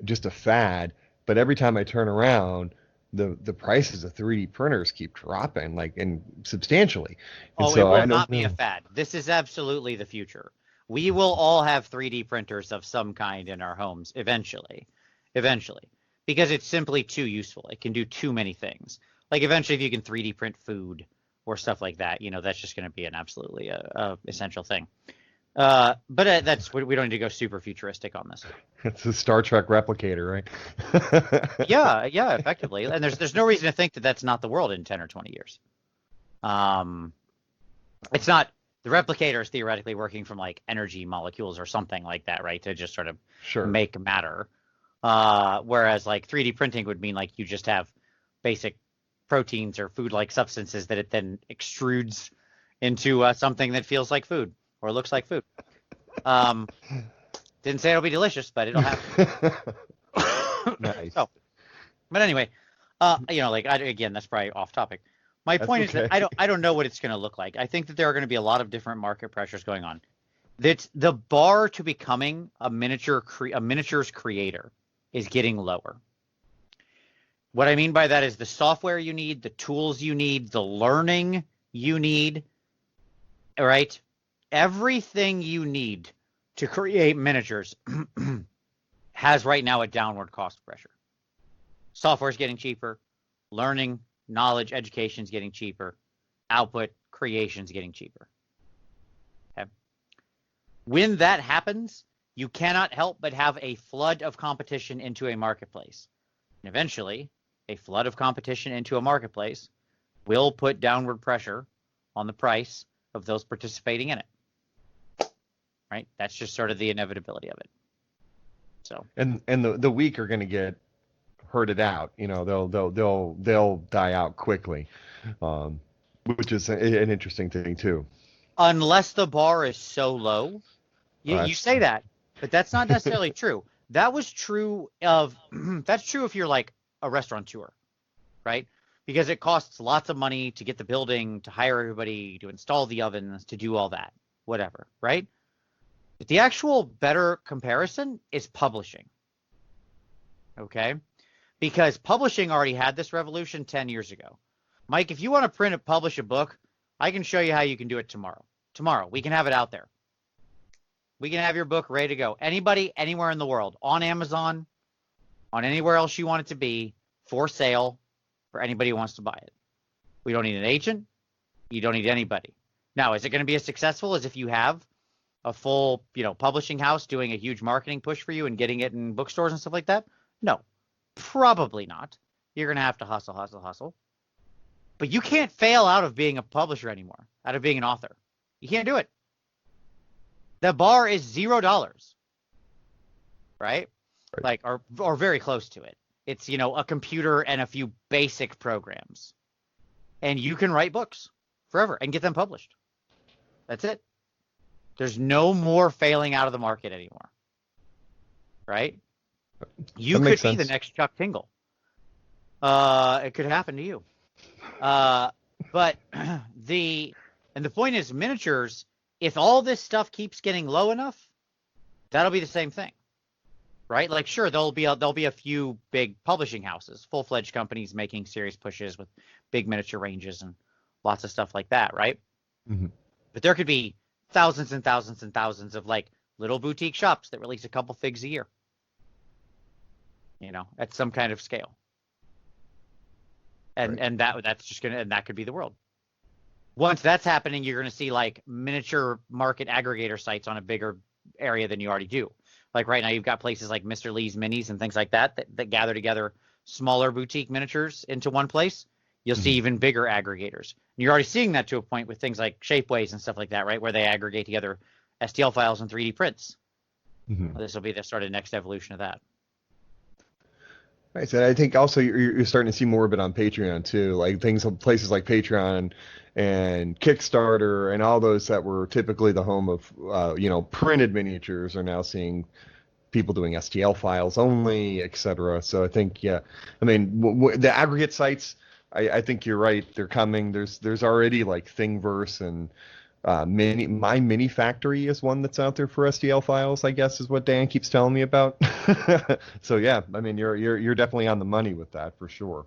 just a fad? But every time I turn around, the prices of 3D printers keep dropping like and substantially. And Oh, it so will I don't not be a know. fad. This is absolutely the future. We will all have 3D printers of some kind in our homes eventually. Eventually. Because it's simply too useful. It can do too many things. Like eventually if you can 3D print food or stuff like that, that's just going to be an absolutely essential thing. But that's we don't need to go super futuristic on this. It's a Star Trek replicator, right? Yeah, yeah, effectively. And there's no reason to think that that's not the world in 10 or 20 years. Um, it's not the replicator is theoretically working from like energy molecules or something like that, right? To just sort of Sure. make matter. Whereas like 3D printing would mean like you just have basic proteins or food-like substances that it then extrudes into something that feels like food or looks like food. Um, didn't say it'll be delicious, but it'll happen. Nice. So, but anyway, like again, that's probably off topic. My That's point is that okay. I don't know what it's going to look like. I think that there are going to be a lot of different market pressures going on. That the bar to becoming a miniatures creator is getting lower. What I mean by that is the software you need, the tools you need, the learning you need, all right? Everything you need to create miniatures has right now a downward cost pressure. Software is getting cheaper, learning, knowledge, education is getting cheaper, output, creation is getting cheaper. Okay? When that happens, you cannot help but have a flood of competition into a marketplace. And eventually, a flood of competition into a marketplace will put downward pressure on the price of those participating in it. Right? That's just sort of the inevitability of it. So, And the weak are going to get herded out. They'll die out quickly, um, which is an interesting thing too. unless the bar is so low, you That's say that, but that's not necessarily true. That was true of that's true if you're like a restaurateur, right? Because it costs lots of money to get the building, to hire everybody, to install the ovens, to do all that, whatever, right? But the actual better comparison is publishing. Okay? Because publishing already had this revolution 10 years ago. Mike, if you want to print and publish a book, I can show you how you can do it tomorrow. Tomorrow, we can have it out there. We can have your book ready to go. Anybody, anywhere in the world, on Amazon, on anywhere else you want it to be, for sale, for anybody who wants to buy it. We don't need an agent. You don't need anybody. Now, is it going to be as successful as if you have a full, publishing house doing a huge marketing push for you and getting it in bookstores and stuff like that? No, probably not. You're going to have to hustle, hustle, hustle. But you can't fail out of being a publisher anymore, out of being an author. You can't do it. The bar is $0, right? Right. Like, or very close to it. It's, a computer and a few basic programs. And you can write books forever and get them published. That's it. There's no more failing out of the market anymore. Right? You That could makes be the sense. next Chuck Tingle. It could happen to you. But the point is miniatures, if all this stuff keeps getting low enough, that'll be the same thing. Right? Like, sure, there'll be a few big publishing houses, full-fledged companies making serious pushes with big miniature ranges and lots of stuff like that, right? Hmm. But there could be thousands and thousands and thousands of like little boutique shops that release a couple figs a year, at some kind of scale. Right. And that's just and that could be the world. Once that's happening, you're going to see like miniature market aggregator sites on a bigger area than you already do. Like right now, you've got places like Mr. Lee's Minis and things like that gather together smaller boutique miniatures into one place. You'll see even bigger aggregators. And you're already seeing that to a point with things like Shapeways and stuff like that, right? Where they aggregate together STL files and 3D prints. Mm-hmm. This will be the sort of next evolution of that. Right, so I think also you're starting to see more of it on Patreon too, like places like Patreon and Kickstarter and all those that were typically the home of printed miniatures are now seeing people doing STL files only, etc. So I think I mean the aggregate sites, I think you're right, they're coming. There's already like Thingiverse and My Mini Factory is one that's out there for STL files, I guess, is what Dan keeps telling me about. So yeah, I mean, you're definitely on the money with that for sure.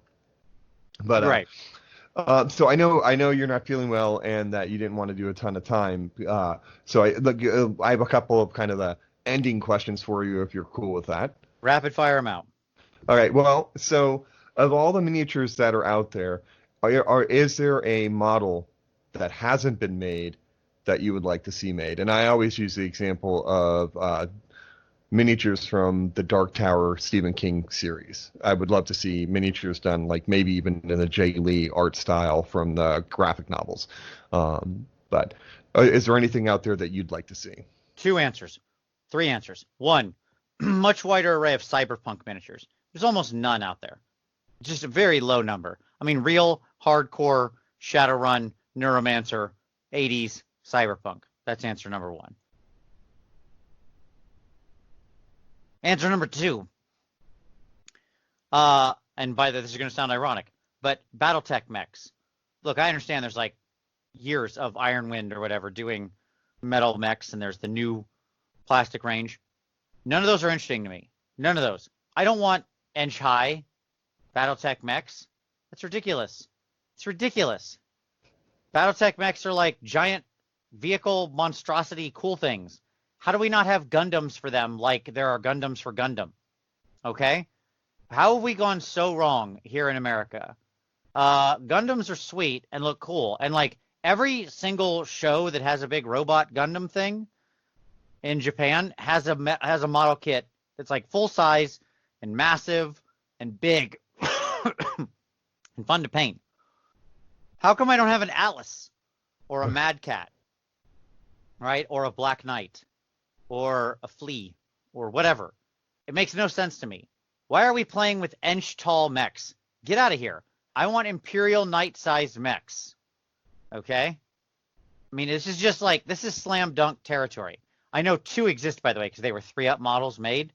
But right. So I know you're not feeling well and that you didn't want to do a ton of time. So I have a couple of kind of the ending questions for you if you're cool with that. Rapid fire them out. All right. Well, so of all the miniatures that are out there, is there a model that hasn't been made that you would like to see made? And I always use the example of miniatures from the Dark Tower Stephen King series. I would love to see miniatures done, like maybe even in the Jay Lee art style from the graphic novels. But is there anything out there that you'd like to see? 2 answers. 3 answers. 1, much wider array of cyberpunk miniatures. There's almost none out there. Just a very low number. I mean, real, hardcore, Shadowrun, Neuromancer, 80s, cyberpunk. That's answer number 1. Answer number 2. And by the way, this is going to sound ironic, but Battletech mechs. Look, I understand there's like years of Ironwind or whatever doing metal mechs, and there's the new plastic range. None of those are interesting to me. None of those. I don't want inch-high Battletech mechs. That's ridiculous. It's ridiculous. Battletech mechs are like giant vehicle monstrosity cool things. How do we not have Gundams for them like there are Gundams for Gundam? Okay? How have we gone so wrong here in America? Gundams are sweet and look cool. And like every single show that has a big robot Gundam thing in Japan has a model kit that's like full size and massive and big and fun to paint. How come I don't have an Atlas or a Mad Cat, right? Or a Black Knight or a Flea or whatever? It makes no sense to me. Why are we playing with inch-tall mechs? Get out of here. I want Imperial Knight-sized mechs. Okay? I mean, this is slam dunk territory. I know 2 exist, by the way, because they were 3-up models made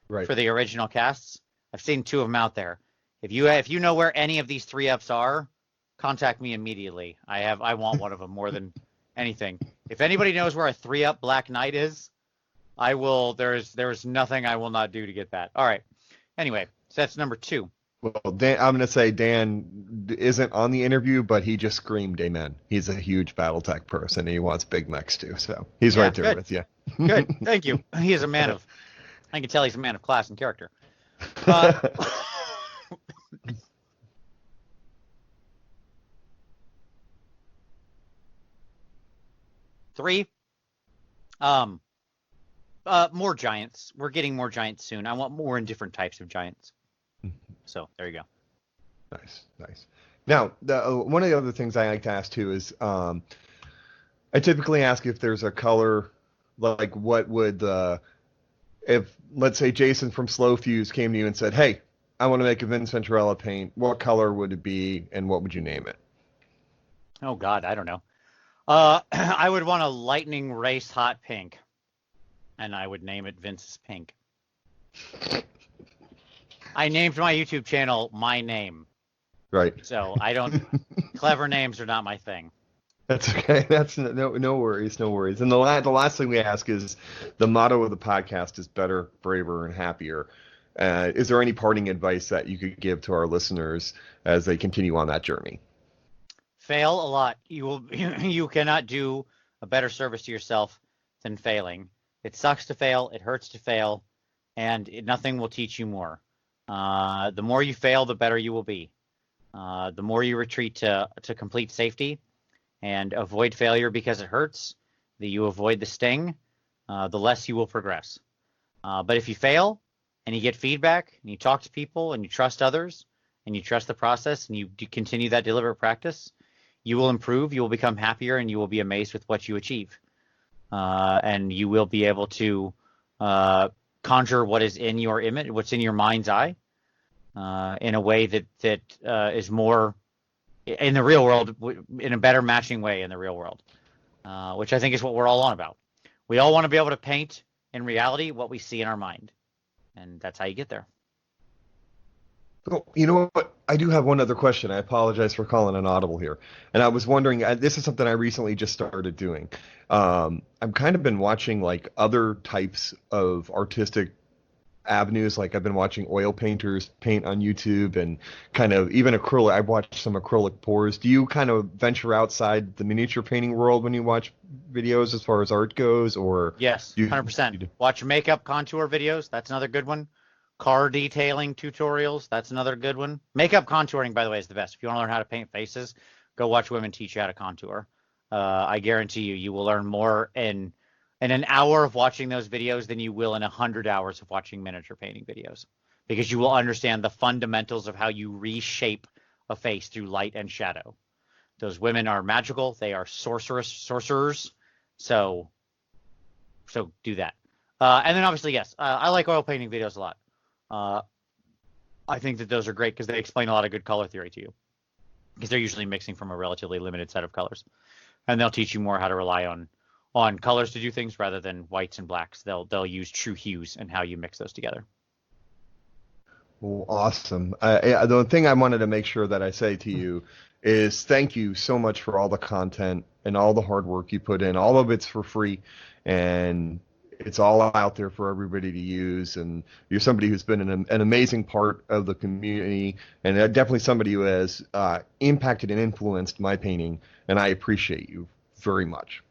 for the original casts. I've seen 2 of them out there. If you know where any of these 3-ups are, contact me immediately. I want one of them more than anything. If anybody knows where a 3-up Black Knight is, I will. There's nothing I will not do to get that. All right. Anyway, so that's number 2. Well, Dan, I'm going to say Dan isn't on the interview, but he just screamed amen. He's a huge Battletech person, and he wants big mechs too, so he's right there with you. Good. Thank you. He is a man of, I can tell he's a man of class and character. 3, more giants. We're getting more giants soon. I want more in different types of giants. So there you go. Nice. Now, one of the other things I like to ask too is, I typically ask if there's a color, like what would if let's say Jason from Slow Fuse came to you and said, "Hey, I want to make a Vince Venturella paint. What color would it be, and what would you name it?" Oh God, I don't know. I would want a lightning race hot pink, and I would name it Vince's Pink. I named my YouTube channel my name. Right. So I don't. Clever names are not my thing. That's okay. That's no worries, no worries. And the last thing we ask is, the motto of the podcast is better, braver, and happier. Is there any parting advice that you could give to our listeners as they continue on that journey? Fail a lot. You cannot do a better service to yourself than failing. It sucks to fail. It hurts to fail, and nothing will teach you more. The more you fail, the better you will be. The more you retreat to complete safety and avoid failure because it hurts, you avoid the sting, the less you will progress. But if you fail and you get feedback and you talk to people and you trust others and you trust the process and you continue that deliberate practice, you will improve, you will become happier, and you will be amazed with what you achieve. And you will be able to conjure what is in your image, what's in your mind's eye, in a way that is more in the real world, in a better matching way in the real world, which I think is what we're all on about. We all want to be able to paint in reality what we see in our mind, and that's how you get there. Oh, you know what? I do have one other question. I apologize for calling an audible here. And I was wondering, this is something I recently just started doing. I've kind of been watching like other types of artistic avenues. Like I've been watching oil painters paint on YouTube and kind of even acrylic. I've watched some acrylic pours. Do you kind of venture outside the miniature painting world when you watch videos as far as art goes, or? Yes, 100%. Watch makeup contour videos. That's another good one. Car detailing tutorials. That's another good one. Makeup contouring, by the way, is the best. If you want to learn how to paint faces, go watch women teach you how to contour. I guarantee you will learn more in an hour of watching those videos than you will in 100 hours of watching miniature painting videos, because you will understand the fundamentals of how you reshape a face through light and shadow. Those women are magical. They are sorcerers. So do that. And then obviously, yes, I like oil painting videos a lot. I think that those are great because they explain a lot of good color theory to you, because they're usually mixing from a relatively limited set of colors, and they'll teach you more how to rely on colors to do things rather than whites and blacks. They'll use true hues and how you mix those together. Well, awesome. The thing I wanted to make sure that I say to you is thank you so much for all the content and all the hard work you put in. All of it's for free, and it's all out there for everybody to use. And you're somebody who's been an amazing part of the community, and definitely somebody who has impacted and influenced my painting, and I appreciate you very much.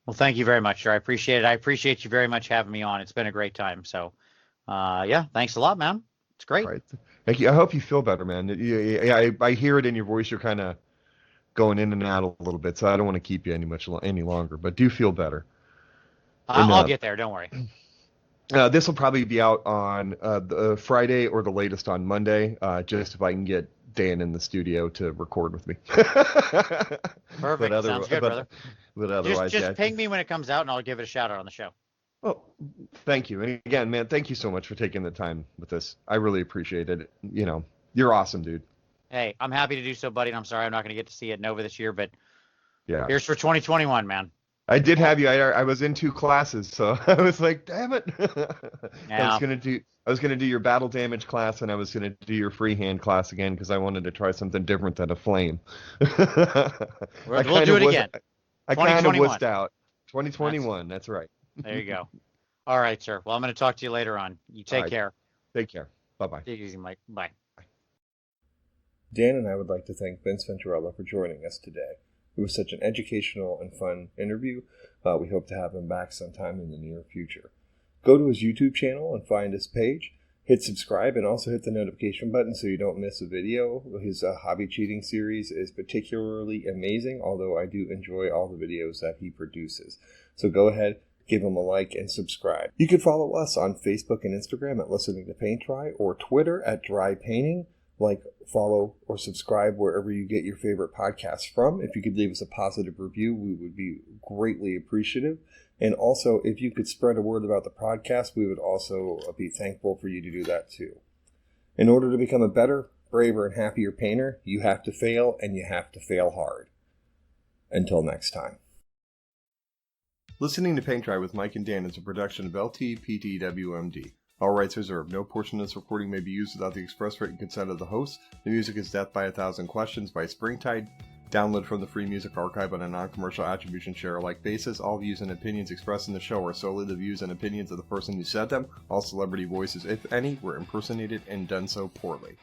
Well, thank you very much, sir. I appreciate it. I appreciate you very much having me on. It's been a great time. So, yeah, thanks a lot, man. It's great. All right. Thank you. I hope you feel better, man. I hear it in your voice. You're kind of going in and out a little bit, so I don't want to keep you any longer, but do feel better. I'll get there. Don't worry. This will probably be out on the Friday or the latest on Monday, just if I can get Dan in the studio to record with me. Perfect. Sounds good, brother. But otherwise, just ping me when it comes out, and I'll give it a shout out on the show. Oh, thank you. And again, man, thank you so much for taking the time with this. I really appreciate it. You know, you're awesome, dude. Hey, I'm happy to do so, buddy. And I'm sorry I'm not going to get to see it in Nova this year, but yeah, here's for 2021, man. I did have you. I was in 2 classes, so I was like, damn it. Yeah. I was gonna do your battle damage class, and I was gonna do your freehand class again because I wanted to try something different than a flame. We'll do it again. I kind of wussed out. 2021. That's right. There you go. All right, sir. Well, I'm going to talk to you later on. You take care. Take care. Bye-bye. Take it easy, Mike. Bye. Dan and I would like to thank Vince Venturella for joining us today. It was such an educational and fun interview. We hope to have him back sometime in the near future. Go to his YouTube channel and find his page. Hit subscribe and also hit the notification button so you don't miss a video. His hobby cheating series is particularly amazing, although I do enjoy all the videos that he produces. So go ahead, give him a like, and subscribe. You can follow us on Facebook and Instagram at Listening to Paint Dry, or Twitter at Dry Painting. Like, follow, or subscribe wherever you get your favorite podcasts from. If you could leave us a positive review, we would be greatly appreciative. And also, if you could spread a word about the podcast, we would also be thankful for you to do that too. In order to become a better, braver, and happier painter, you have to fail, and you have to fail hard. Until next time. Listening to Paint Dry with Mike and Dan is a production of LTPTWMD. All rights reserved. No portion of this recording may be used without the express written consent of the host. The music is Death by a Thousand Questions by Springtide. Download from the Free Music Archive on a non-commercial attribution share-alike basis. All views and opinions expressed in the show are solely the views and opinions of the person who said them. All celebrity voices, if any, were impersonated and done so poorly.